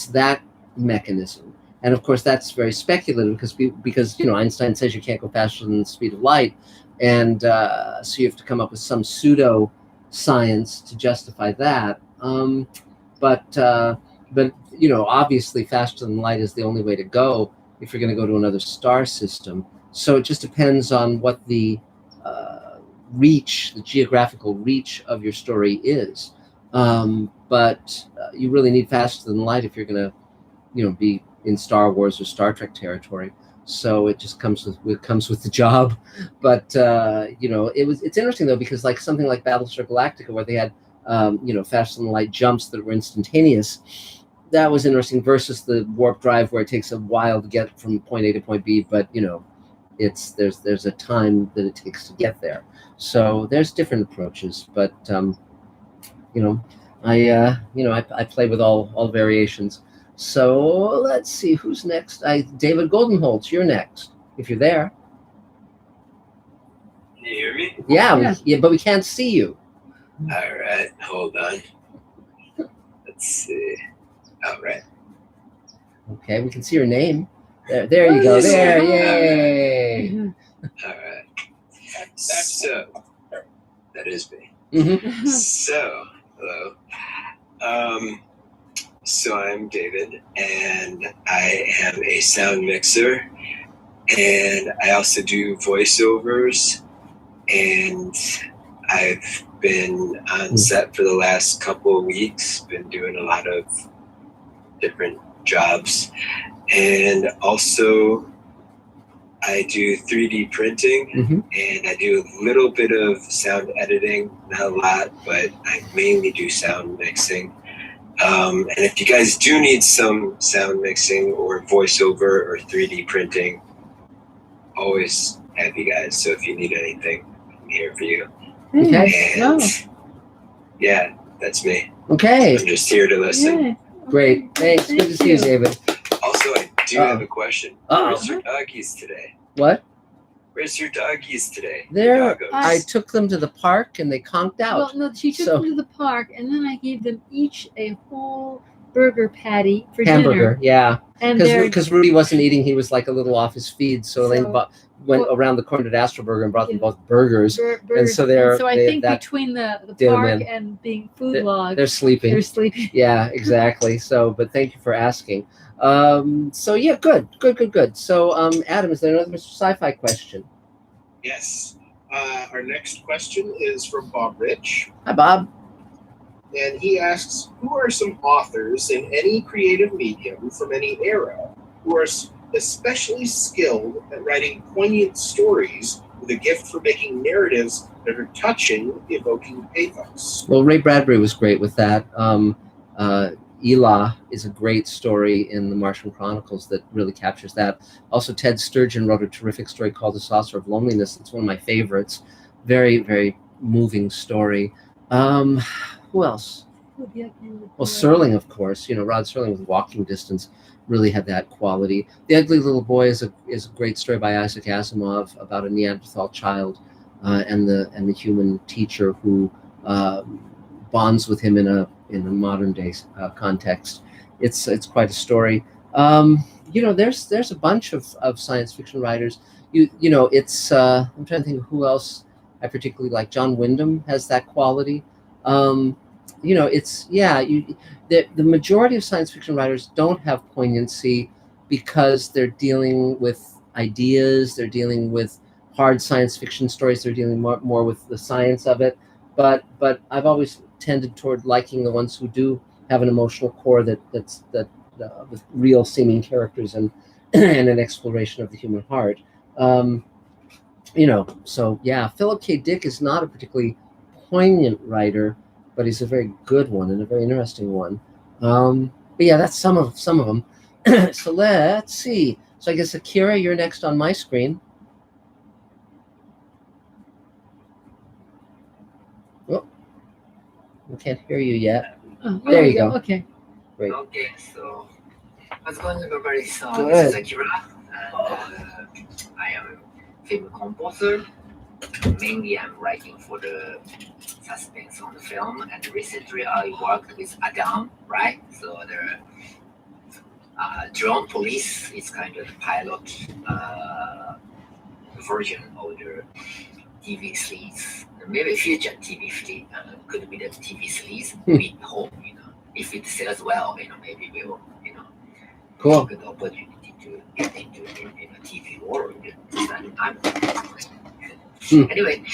that mechanism? And of course, that's very speculative because Einstein says you can't go faster than the speed of light, and so you have to come up with some pseudo science to justify that. But obviously, faster than light is the only way to go if you're going to go to another star system. So it just depends on what the geographical reach of your story is. But you really need faster than light if you're going to, be in Star Wars or Star Trek territory. So it just comes with the job. But it's interesting though, because like something like Battlestar Galactica, where they had faster than light jumps that were instantaneous, that was interesting versus the warp drive where it takes a while to get from point A to point B, but there's a time that it takes to get there. So there's different approaches, but I play with all variations. So let's see who's next. David Goldenholtz, you're next if you're there. Can you hear me? Yeah, but we can't see you. All right, hold on. Let's see. All right. Okay, we can see your name. There you go. There, yay! All right. So that is me. Mm-hmm. So hello. So I'm David, and I am a sound mixer, and I also do voiceovers, and I've been on set for the last couple of weeks, been doing a lot of different jobs, and also I do 3D printing, and I do a little bit of sound editing, not a lot, but I mainly do sound mixing. And if you guys do need some sound mixing or voiceover or 3D printing, always have you guys. So if you need anything, I'm here for you. Okay. And yeah, that's me. Okay. I'm just here to listen. Yeah. Great. Thanks. Good to see you, David. Also, I do have a question. Where's your doggies today? What? Where's your doggies today? I took them to the park and they conked out. Well, no, she took them to the park, and then I gave them each a whole burger patty for Hamburger, dinner. yeah. And Because Rudy wasn't eating, he was like a little off his feed. So Elaine went around the corner to Astroburger and brought them both burgers. And so I think between the park and being food logged, they're sleeping. They're sleeping. Yeah, exactly. But thank you for asking. Yeah, good. So Adam, is there another Mr. Sci-Fi question? Yes. Our next question is from Bob Rich. Hi, Bob. And he asks, who are some authors in any creative medium from any era who are especially skilled at writing poignant stories with a gift for making narratives that are touching, evoking pathos? Well, Ray Bradbury was great with that. Elah is a great story in the Martian Chronicles that really captures that. Also, Ted Sturgeon wrote a terrific story called The Saucer of Loneliness. It's one of my favorites. Very, very moving story. Who else? Well, Serling, of course. Rod Serling with Walking Distance really had that quality. The Ugly Little Boy is a great story by Isaac Asimov about a Neanderthal child and the human teacher who bonds with him in a modern day context. It's quite a story. There's a bunch of science fiction writers. It's I'm trying to think of who else I particularly like. John Wyndham has that quality. The majority of science fiction writers don't have poignancy because they're dealing with ideas, they're dealing with hard science fiction stories, they're dealing more with the science of it. But I've always tended toward liking the ones who do have an emotional core that's with real seeming characters and an exploration of the human heart. Philip K. Dick is not a particularly poignant writer, but he's a very good one and a very interesting one. That's some of them. So let's see. So I guess Akira, you're next on my screen. Oh, we can't hear you yet. Oh, there you go. Okay. Great. Okay, so what's going on, everybody? So Good. this is Akira, and I am a film composer. Mainly, I'm writing for the suspense on the film, and recently I worked with Adam, right? So the Drone Police is kind of the pilot version of the TV series. Maybe future TV series could be the TV series. We hope, if it sells well, maybe we will, Cool. Take the opportunity to get into TV world. Anyway,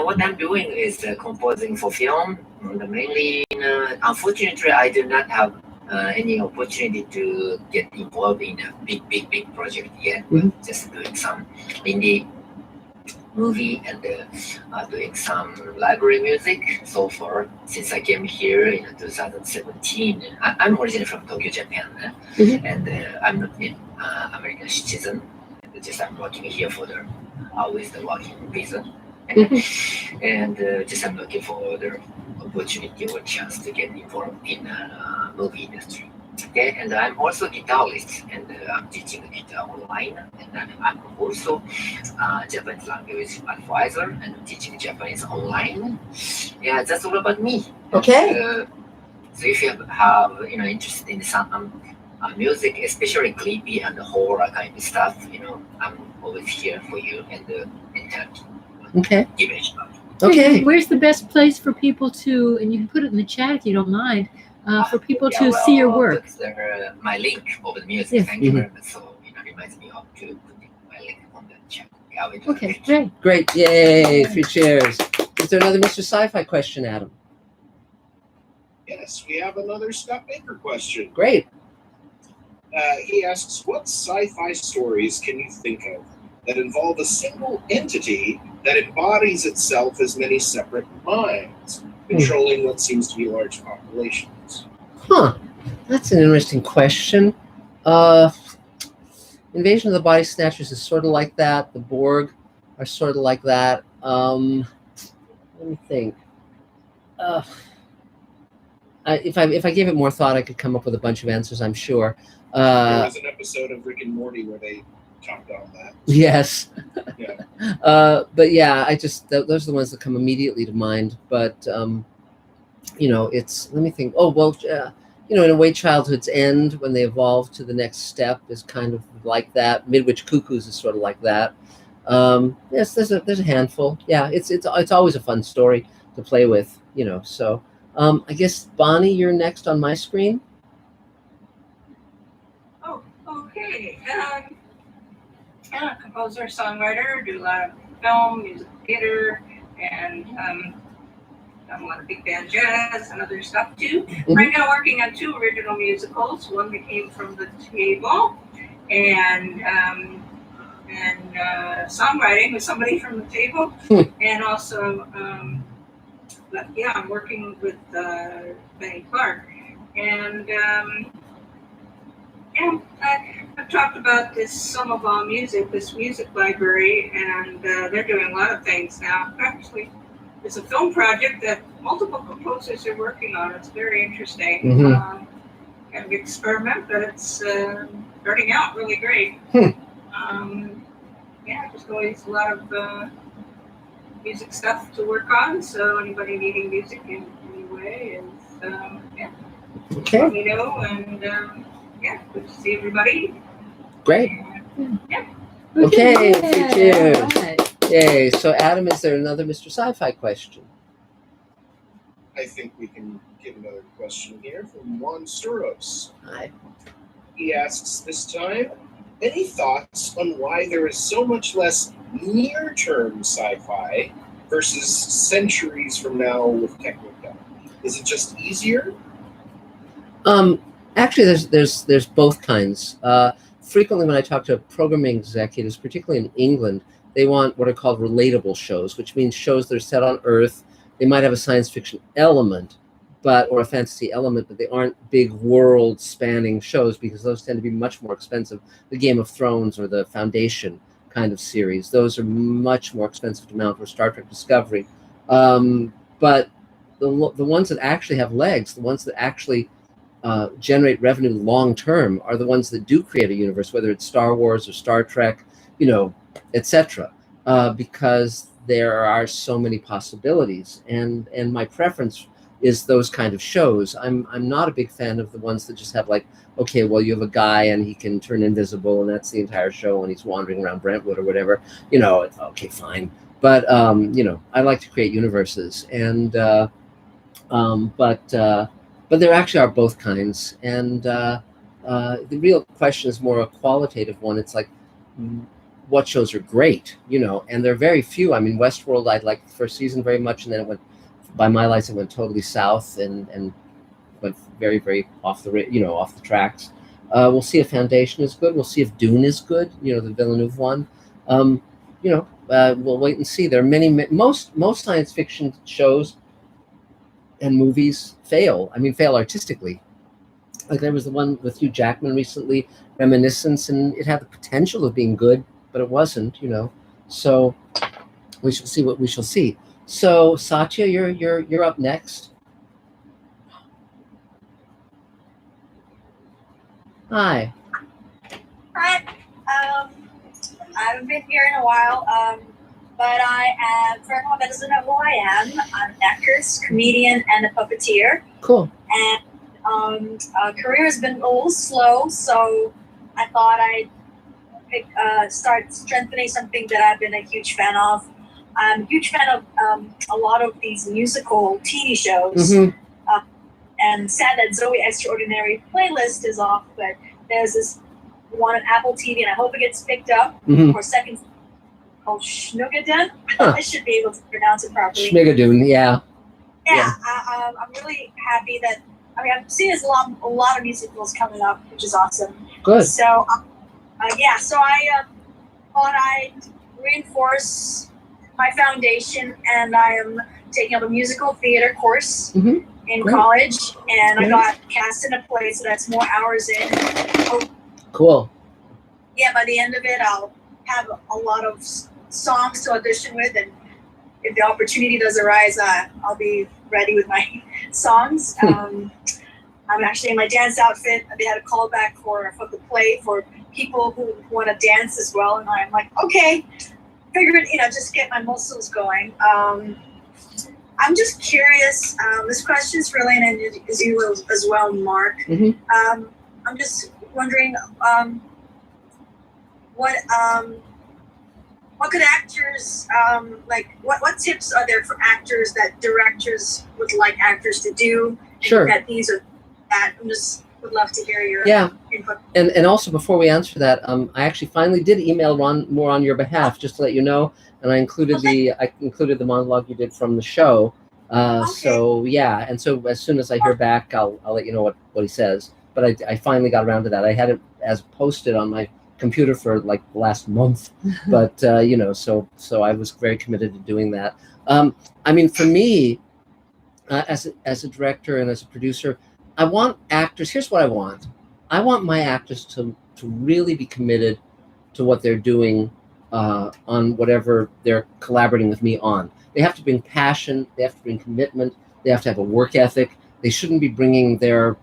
what I'm doing is composing for film. Mainly, unfortunately, I do not have any opportunity to get involved in a big project yet. Just doing some indie movie and doing some library music. So far, since I came here in 2017, I'm originally from Tokyo, Japan, and I'm not an American citizen. And just I'm working here for with the working visa, and just I'm looking for the opportunity or chance to get involved in movie industry. Okay, and I'm also a guitarist, and I'm teaching the guitar online, and I'm also Japanese language advisor and teaching Japanese online. Yeah, that's all about me. Okay. So if you have interest in some music, especially creepy and horror kind of stuff, I'm always here for you and intend. Okay. Give it a shot. Okay. Where's the best place for people to, and you can put it in the chat if you don't mind, for people to see your work? My link over the music. Thank you very much. So it reminds me of to put my link on the chat. Okay, great. Great. Yay. 3 cheers. Is there another Mr. Sci-Fi question, Adam? Yes, we have another Scott Baker question. Great. He asks, what sci-fi stories can you think of that involve a single entity that embodies itself as many separate minds, controlling what seems to be large populations? Huh. That's an interesting question. Invasion of the Body Snatchers is sort of like that. The Borg are sort of like that. Let me think. If I gave it more thought, I could come up with a bunch of answers, I'm sure. There was an episode of Rick and Morty where they talked on that. Yes. Yeah. But yeah, those are the ones that come immediately to mind. But it's, let me think. Oh well, in a way, Childhood's End, when they evolve to the next step, is kind of like that. Midwich Cuckoos is sort of like that. Yes, there's a handful. Yeah, it's always a fun story to play with. So I guess Bonnie, you're next on my screen. Oh, okay. I'm a composer, songwriter, do a lot of film, music theater, and done a lot of big band jazz and other stuff too. Right now working on 2 original musicals, one that came from the table, and songwriting with somebody from the table, and also I'm working with Benny Clark, and I've talked about some of our music, this music library, and they're doing a lot of things now. Actually, it's a film project that multiple composers are working on. It's very interesting. Kind of experiment, but it's starting out really great. Just always a lot of music stuff to work on. So anybody needing music in any way is Okay. let me know, and good to see everybody. Great. Yeah. Okay. Yeah. 3 cheers. All right. Yay. So Adam, is there another Mr. Sci-Fi question? I think we can get another question here from Juan Soros. Hi. He asks this time, any thoughts on why there is so much less near-term sci-fi versus centuries from now with Technica? Is it just easier? Actually, there's both kinds. Frequently, when I talk to programming executives, particularly in England, they want what are called relatable shows, which means shows that are set on Earth. They might have a science fiction element, or a fantasy element, but they aren't big world-spanning shows because those tend to be much more expensive. The Game of Thrones or the Foundation kind of series, those are much more expensive to mount, or Star Trek Discovery. But the ones that actually have legs, the ones that actually generate revenue long-term, are the ones that do create a universe, whether it's Star Wars or Star Trek, etc. Because there are so many possibilities, and my preference is those kind of shows. I'm not a big fan of the ones that just have like, okay, well, you have a guy and he can turn invisible and that's the entire show and he's wandering around Brentwood or whatever. Okay, fine. But I like to create universes, and but there actually are both kinds, and the real question is more a qualitative one. It's like, what shows are great, and there are very few. I mean, Westworld, I liked the first season very much, and then it went, by my lights, it went totally south and went very, very off the tracks. We'll see if Foundation is good. We'll see if Dune is good, the Villeneuve one. we'll wait and see. There are most science fiction shows and movies fail. I mean, fail artistically. Like there was the one with Hugh Jackman recently, Reminiscence, and it had the potential of being good, but it wasn't. So we shall see what we shall see. So Satya, you're up next. Hi. Hi. I haven't been here in a while, but I am, for anyone that doesn't know who I am, I'm an actress, comedian, and a puppeteer. Cool. And career has been a little slow, so I thought I'd start strengthening something that I've been a huge fan of. I'm a huge fan of a lot of these musical TV shows. Mm-hmm. And sad that Zoe Extraordinary playlist is off, but there's this one on Apple TV, and I hope it gets picked up for second called Schnugaden. I should be able to pronounce it properly. Schmigadoon, yeah. Yeah. I'm really happy that, I'm seeing there's a lot of musicals coming up, which is awesome. Good. So, so I thought I'd reinforce my foundation, and I am taking up a musical theater course in college, and I got cast in a play, so that's more hours in. Cool. Yeah, by the end of it, I'll have a lot of songs to audition with, and if the opportunity does arise, I'll be ready with my songs. I'm actually in my dance outfit. They had a callback for the play for people who want to dance as well, and I'm like, okay, figured, just get my muscles going. I'm just curious. This question's for Elena and you as well, Mark. I'm just wondering, what could actors what tips are there for actors that directors would like actors to do? Sure. That these are that. I just would love to hear your input. And also before we answer that, I actually finally did email Ron more on your behalf, just to let you know, and I included the monologue you did from the show. So yeah, and so as soon as I hear back, I'll let you know what he says. But I finally got around to that. I had it as posted on my computer for like the last month, but so I was very committed to doing that. For me, as a director and as a producer, I want actors. Here's what I want. I want my actors to really be committed to what they're doing on whatever they're collaborating with me on. They have to bring passion. They have to bring commitment. They have to have a work ethic. They shouldn't be bringing their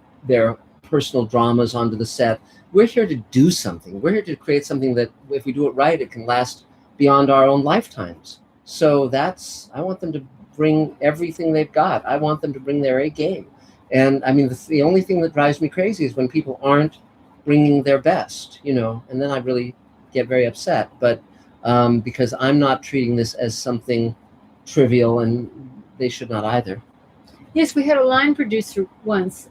personal dramas onto the set. We're here to do something. We're here to create something that, if we do it right, it can last beyond our own lifetimes. So I want them to bring everything they've got. I want them to bring their A game. And the only thing that drives me crazy is when people aren't bringing their best, and then I really get very upset. But because I'm not treating this as something trivial, and they should not either. Yes, we had a line producer once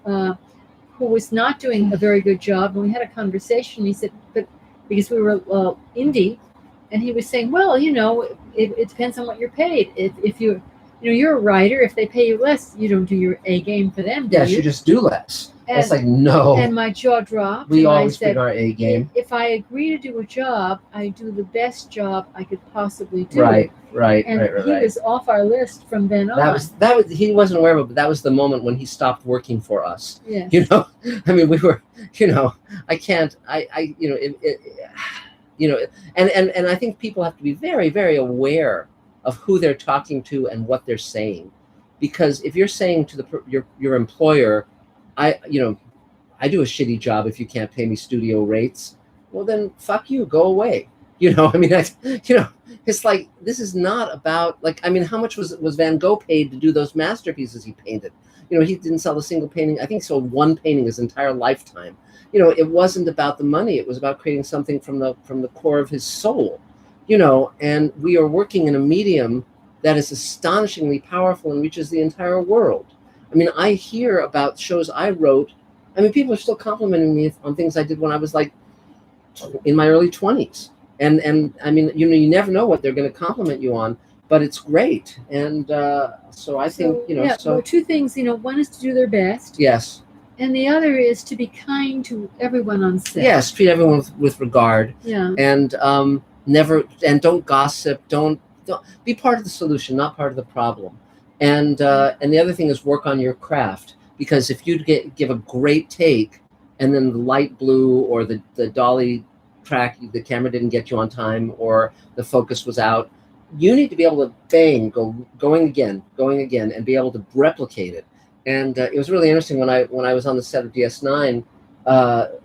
who was not doing a very good job, and we had a conversation. He said, but because we were indie, and he was saying, well, it depends on what you're paid. If you're a writer, if they pay you less, you don't do your A game for them, do yes, you just do less. It's like, no. And my jaw dropped. We and always I said, bring our A game. If I agree to do a job, I do the best job I could possibly do. Right. And he was off our list from then on. That was he wasn't aware of it, but that was the moment when he stopped working for us. Yes. We were, I can't, and I think people have to be very, very aware of who they're talking to and what they're saying, because if you're saying to your employer, I do a shitty job if you can't pay me studio rates, well then fuck you, go away. It's like, this is not about how much was Van Gogh paid to do those masterpieces he painted? He didn't sell a single painting. I think he sold one painting his entire lifetime. It wasn't about the money. It was about creating something from the core of his soul. And we are working in a medium that is astonishingly powerful and reaches the entire world. I hear about shows I wrote. People are still complimenting me on things I did when I was in my early 20s. And you never know what they're going to compliment you on, but it's great. And so I think, two things, one is to do their best. Yes. And the other is to be kind to everyone on set. Yes, treat everyone with regard. Yeah. And Never, and don't gossip. Don't be part of the solution, not part of the problem. And the other thing is work on your craft, because if you give a great take and then the light blew, or the dolly track, the camera didn't get you on time, or the focus was out, you need to be able to going again, and be able to replicate it. And it was really interesting when I was on the set of DS9.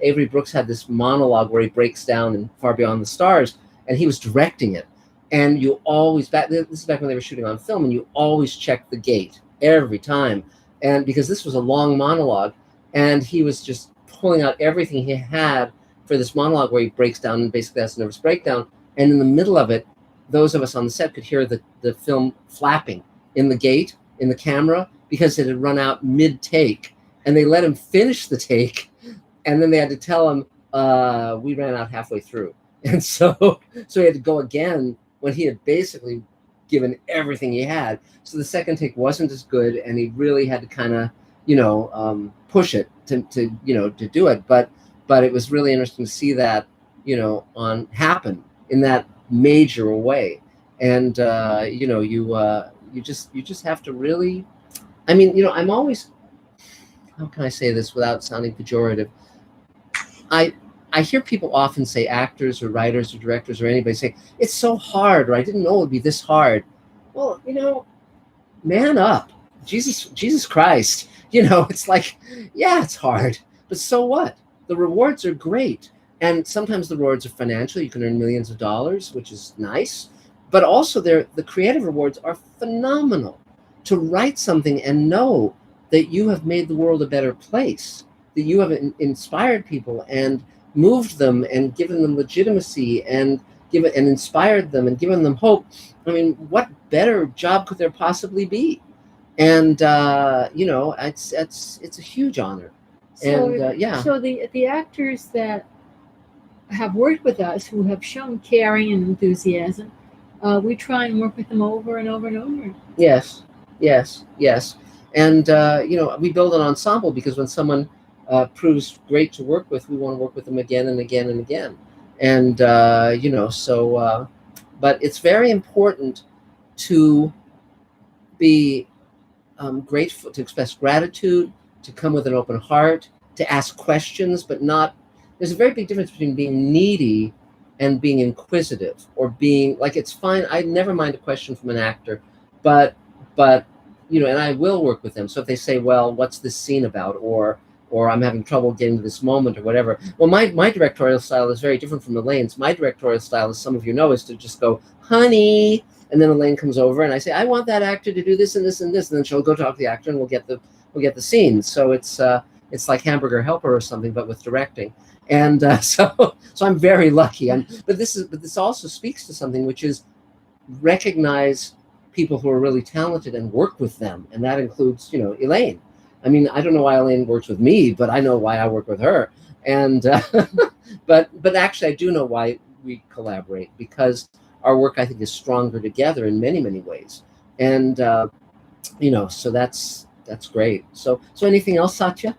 Avery Brooks had this monologue where he breaks down in Far Beyond the Stars, and he was directing it. And you always, this is back when they were shooting on film, and you always check the gate every time. And because this was a long monologue, and he was just pulling out everything he had for this monologue where he breaks down and basically has a nervous breakdown. And in the middle of it, those of us on the set could hear the film flapping in the gate, in the camera, because it had run out mid-take. And they let him finish the take, and then they had to tell him, we ran out halfway through. And so he had to go again when he had basically given everything he had. So the second take wasn't as good, and he really had to kind of, push it to do it. But it was really interesting to see that, happen in that major way. And, you just have to really, I'm always, how can I say this without sounding pejorative? I hear people often say, actors or writers or directors or anybody say, it's so hard, or I didn't know it would be this hard. Well, man up. Jesus Christ. It's like, yeah, it's hard, but so what? The rewards are great. And sometimes the rewards are financial. You can earn millions of dollars, which is nice. But also the creative rewards are phenomenal. To write something and know that you have made the world a better place, that you have inspired people and moved them and given them legitimacy and inspired them and given them hope. What better job could there possibly be? And it's a huge honor. So the actors that have worked with us, who have shown caring and enthusiasm, we try and work with them over and over and over. Yes. And we build an ensemble, because when someone proves great to work with, we want to work with them again and again and again. And but it's very important to be grateful, to express gratitude, to come with an open heart, to ask questions, but not. There's a very big difference between being needy and being inquisitive, or being like, it's fine. I never mind a question from an actor, but and I will work with them. So if they say, well, what's this scene about? Or I'm having trouble getting to this moment, or whatever. Well, my directorial style is very different from Elaine's. My directorial style, as some of you know, is to just go, honey, and then Elaine comes over and I say, I want that actor to do this and this and this, and then she'll go talk to the actor and we'll get the scene. So it's like Hamburger Helper or something, but with directing. And so I'm very lucky. But this also speaks to something, which is recognize people who are really talented and work with them, and that includes Elaine. I don't know why Elaine works with me, but I know why I work with her. And but actually I do know why we collaborate, because our work, I think, is stronger together in many, many ways. And so that's great. So anything else, Satya?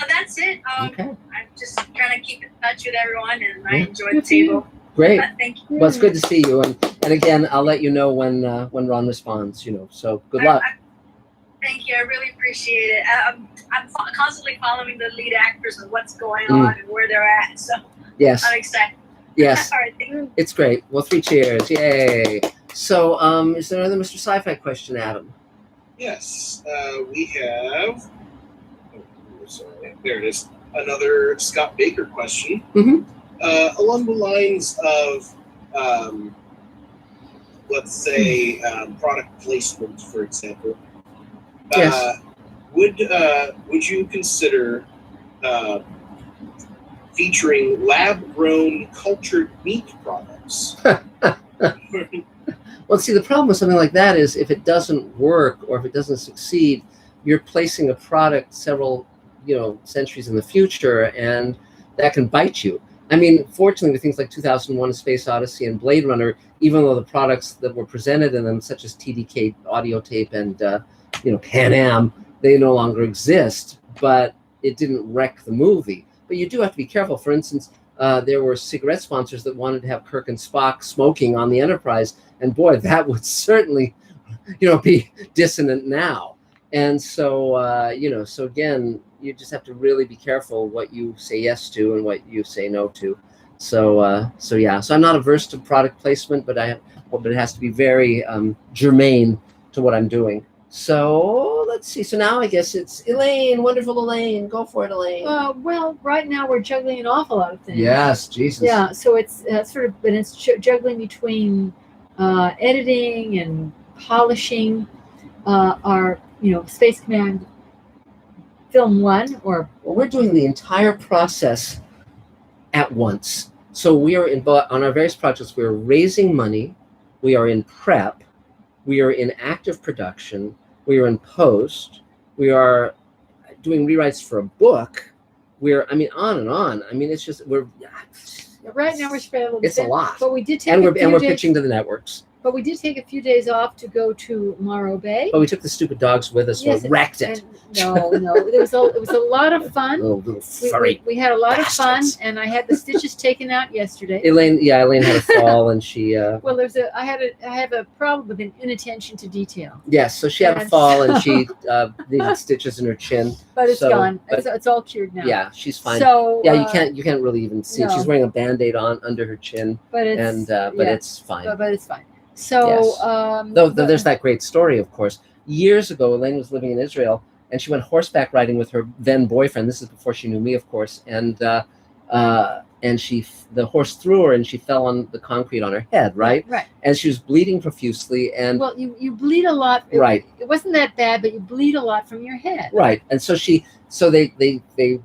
That's it. Okay. I'm just trying to keep in touch with everyone, and I enjoy the table. Great. Thank you. Well, it's good to see you. And again, I'll let you know when Ron responds. So good luck. Thank you. I really appreciate it. I'm constantly following the lead actors and what's going on and where they're at. So yes. I'm excited. Yes. All right. Thank you. It's great. Well, 3 cheers. Yay. So is there another Mr. Sci-Fi question, Adam? Yes. We have... Oh, sorry. There it is. Another Scott Baker question. Mm-hmm. Along the lines of, let's say, product placement, for example. Yes. Would you consider featuring lab-grown cultured meat products? Well, see, the problem with something like that is if it doesn't work or if it doesn't succeed, you're placing a product several centuries in the future, and that can bite you. Fortunately, with things like 2001: A Space Odyssey and Blade Runner, even though the products that were presented in them, such as TDK audio tape and Pan Am, they no longer exist, but it didn't wreck the movie. But you do have to be careful. For instance, there were cigarette sponsors that wanted to have Kirk and Spock smoking on the Enterprise, and boy, that would certainly, be dissonant now. And so, so again, you just have to really be careful what you say yes to and what you say no to. So, so I'm not averse to product placement, but it has to be very germane to what I'm doing. So let's see. So now I guess it's Elaine, wonderful Elaine. Go for it, Elaine. Well, right now we're juggling an awful lot of things. Yes, Jesus. Yeah, so it's but it's juggling between editing and polishing our, Space Command Film 1, or we're doing the entire process at once. So we are on our various projects. We are raising money. We are in prep. We are in active production. We are in post. We are doing rewrites for a book. On and on. It's just right now we're spread a little bit. It's a lot. But we did take and we're pitching to the networks. But we did take a few days off to go to Morro Bay. But we took the stupid dogs with us. Yes, we wrecked it. No, it was a lot of fun. Little furry we had a lot bastards. of fun, and I had the stitches taken out yesterday. Elaine had a fall, and she. Well, I have a problem with an inattention to detail. Yes, so she had a fall, and she needed stitches in her chin. But it's gone. It's all cured now. Yeah, she's fine. So you can't really even see it. No. She's wearing a Band-Aid under her chin. But it's it's fine. But it's fine. So yes. Though there's that great story, of course. Years ago, Elaine was living in Israel, and she went horseback riding with her then boyfriend. This is before she knew me, of course. And the horse threw her, and she fell on the concrete on her head. Right. And she was bleeding profusely. And you bleed a lot. Right. It wasn't that bad, but you bleed a lot from your head. Right. And so they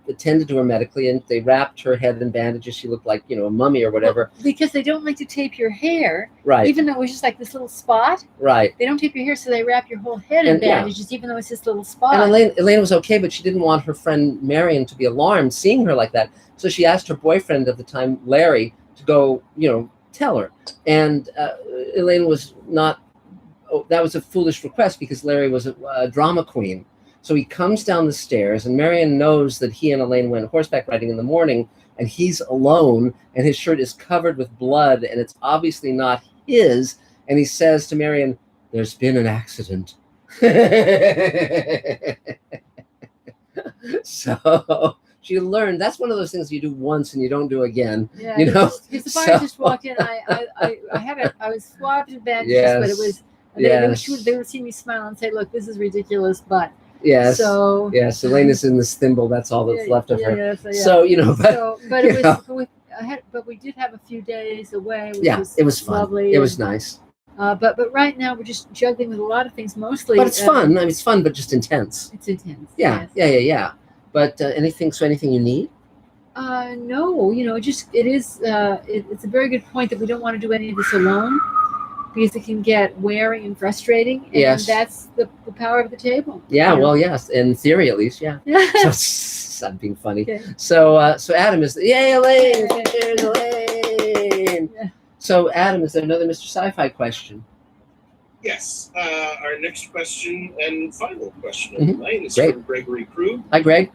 attended to her medically, and they wrapped her head in bandages. She looked like, a mummy or whatever. Well, because they don't like to tape your hair. Right. Even though it was just like this little spot. Right. They don't tape your hair, so they wrap your whole head in bandages, even though it's this little spot. And Elaine was okay, but she didn't want her friend Marion to be alarmed seeing her like that. So she asked her boyfriend at the time, Larry, to go, tell her. And Elaine was not. Oh, that was a foolish request because Larry was a drama queen. So he comes down the stairs, and Marion knows that he and Elaine went horseback riding in the morning, and he's alone, and his shirt is covered with blood, and it's obviously not his. And he says to Marion, "There's been an accident." So she learned that's one of those things you do once and you don't do again. Yeah, If I just walked in, I was swabbed in bandages, but it was. They would see me smile and say, "Look, this is ridiculous," but. Yes. So Elaine is in this thimble. That's all that's left of her. So but we did have a few days away. Which it was fun. Lovely. It was nice. But right now we're just juggling with a lot of things, mostly. But it's fun. It's fun, but just intense. It's intense. Yeah. But anything you need? No. It's a very good point that we don't want to do any of this alone, because it can get wearing and frustrating. And that's the power of the table. Yeah, well, yes. In theory, at least, yeah. So I'm being funny. Okay. So Adam is... Yay, Elaine! Cheers, Elaine! Yeah. So, Adam, is there another Mr. Sci-Fi question? Yes. Our next question and final question of the night is from Gregory Krug. Hi, Greg.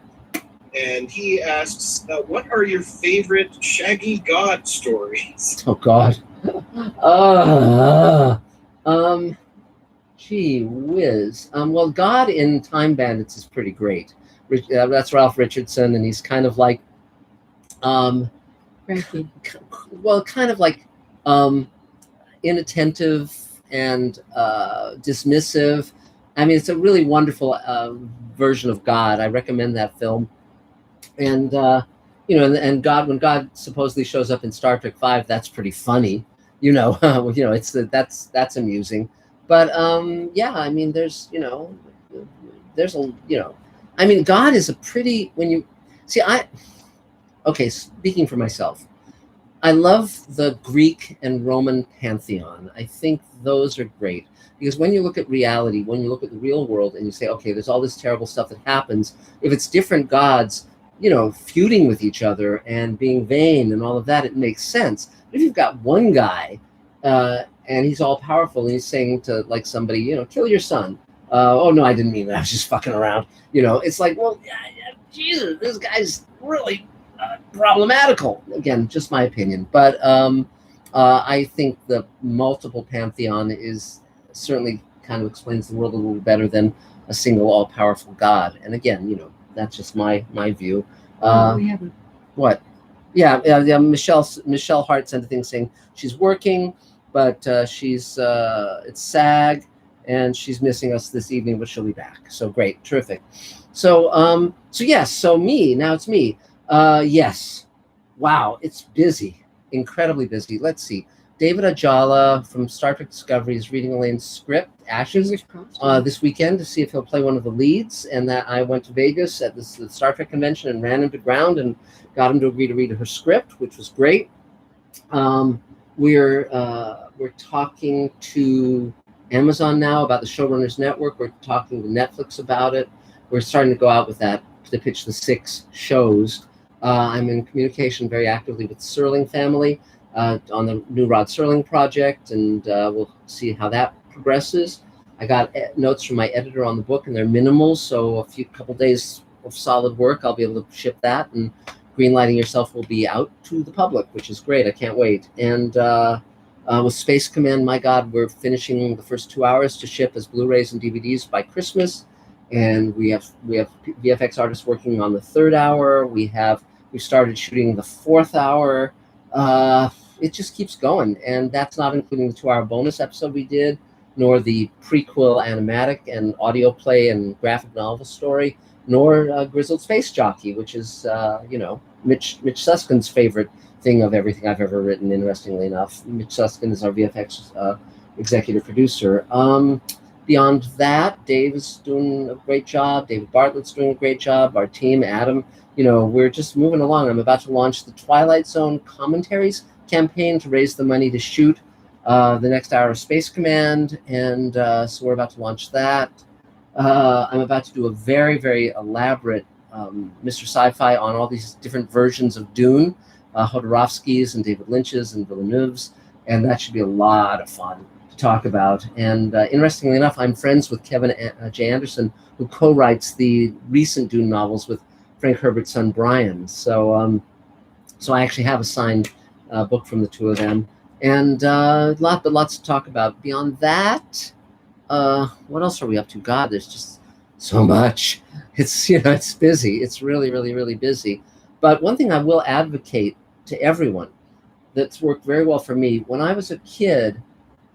And he asks, what are your favorite Shaggy God stories? Oh, God. Gee whiz. Well, God in Time Bandits is pretty great. That's Ralph Richardson, and he's kind of like, inattentive and dismissive. It's a really wonderful version of God. I recommend that film. And and God, when God supposedly shows up in Star Trek V, that's pretty funny. That's amusing. But God is a pretty, speaking for myself, I love the Greek and Roman pantheon. I think those are great because when you look at reality, when you look at the real world and you say, okay, there's all this terrible stuff that happens, if it's different gods, feuding with each other and being vain and all of that, it makes sense. But if you've got one guy and he's all powerful and he's saying to like somebody, kill your son. Oh, no, I didn't mean that. I was just fucking around. It's like, well, Jesus, this guy's really problematical. Again, just my opinion. But I think the multiple pantheon is certainly kind of explains the world a little better than a single all-powerful God. And again, that's just my view. We have a What? Yeah. Michelle Hart sent a thing saying she's working, but she's it's SAG, and she's missing us this evening, but she'll be back. So great, terrific. So yes. So now it's me. Yes. Wow, it's busy, incredibly busy. Let's see. David Ajala from Star Trek Discovery is reading Elaine's script, Ashes, this weekend to see if he'll play one of the leads. And that I went to Vegas at the Star Trek convention and ran him to ground and got him to agree to read her script, which was great. We're talking to Amazon now about the Showrunners Network. We're talking to Netflix about it. We're starting to go out with that to pitch the 6 shows. I'm in communication very actively with the Serling family on the new Rod Serling project, and we'll see how that progresses. I got notes from my editor on the book, and they're minimal, so a couple days of solid work, I'll be able to ship that, and Greenlighting Yourself will be out to the public, which is great. I can't wait. And with Space Command, my God, we're finishing the first 2 hours to ship as Blu-rays and DVDs by Christmas, and we have VFX artists working on the 3rd hour. We started shooting the 4th hour. It just keeps going, and that's not including the 2-hour bonus episode we did, nor the prequel animatic and audio play and graphic novel story, nor Grizzled Space Jockey, which is Mitch Suskin's favorite thing of everything I've ever written. Interestingly enough, Mitch Suskin is our VFX executive producer. Beyond that, Dave is doing a great job. David Bartlett's doing a great job. Our team, Adam, we're just moving along. I'm about to launch the Twilight Zone commentaries campaign to raise the money to shoot the next hour of Space Command, and so we're about to launch that. I'm about to do a very, very elaborate Mr. Sci-Fi on all these different versions of Dune, Jodorowsky's and David Lynch's and Villeneuve's, and that should be a lot of fun to talk about. And interestingly enough, I'm friends with Kevin J. Anderson, who co-writes the recent Dune novels with Frank Herbert's son Brian. So I actually have a signed book from the two of them, and lots to talk about. Beyond that, what else are we up to? God, there's just so much. It's it's busy. It's really, really, really busy. But one thing I will advocate to everyone that's worked very well for me. When I was a kid,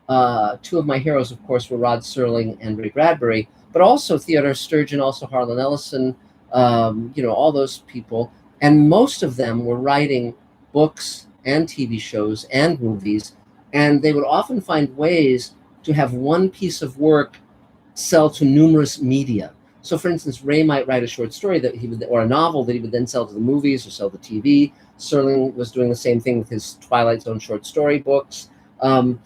2 of my heroes, of course, were Rod Serling and Ray Bradbury, but also Theodore Sturgeon, also Harlan Ellison, all those people. And most of them were writing books and TV shows and movies, and they would often find ways to have one piece of work sell to numerous media. So, for instance, Ray might write a short story or a novel that he would then sell to the movies or sell to TV. Serling was doing the same thing with his Twilight Zone short story books. And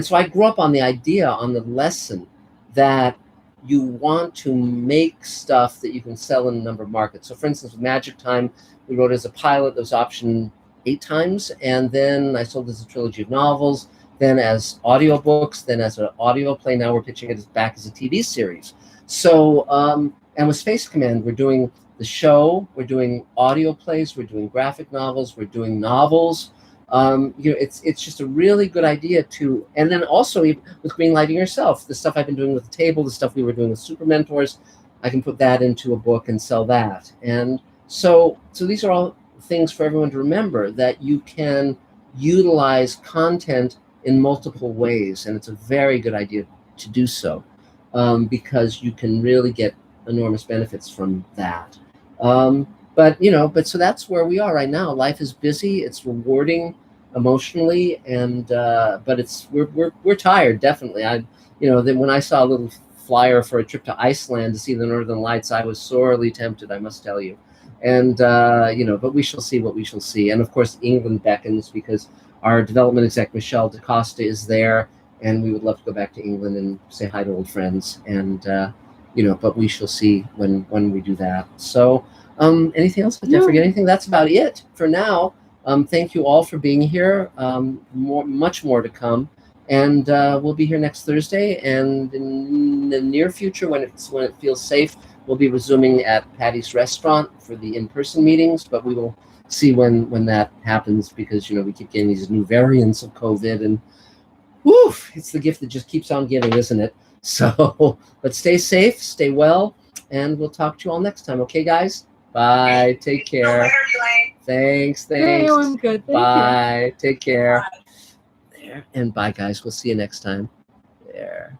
so I grew up on the idea, on the lesson that you want to make stuff that you can sell in a number of markets. So, for instance, with Magic Time, we wrote as a pilot that was optioned 8 times, and then I sold as a trilogy of novels, then as audiobooks, then as an audio play. Now we're pitching it back as a TV series. So, and with Space Command, we're doing the show, we're doing audio plays, we're doing graphic novels, we're doing novels. It's just a really good idea to, and then also with Greenlighting Yourself, the stuff I've been doing with the table, the stuff we were doing with Super Mentors, I can put that into a book and sell that. And so these are all things for everyone to remember, that you can utilize content in multiple ways, and it's a very good idea to do so, because you can really get enormous benefits from that. But so that's where we are right now. Life is busy. It's rewarding emotionally, and but we're tired, definitely. Then when I saw a little flyer for a trip to Iceland to see the Northern Lights, I was sorely tempted, I must tell you. And but we shall see what we shall see. And of course, England beckons, because our development exec Michelle DaCosta is there, and we would love to go back to England and say hi to old friends. And but we shall see when we do that. So, anything else? Did I forget anything? That's about it for now. Thank you all for being here. Much more to come, and we'll be here next Thursday. And in the near future, when it feels safe, we'll be resuming at Patty's Restaurant for the in-person meetings, but we will see when that happens, because we keep getting these new variants of COVID, and woof, it's the gift that just keeps on giving, isn't it? So, but stay safe, stay well, and we'll talk to you all next time. Okay, guys? Bye. Take care. Thanks. Hey, I'm good. Thank Bye. you. Take care. There. And bye, guys. We'll see you next time. There.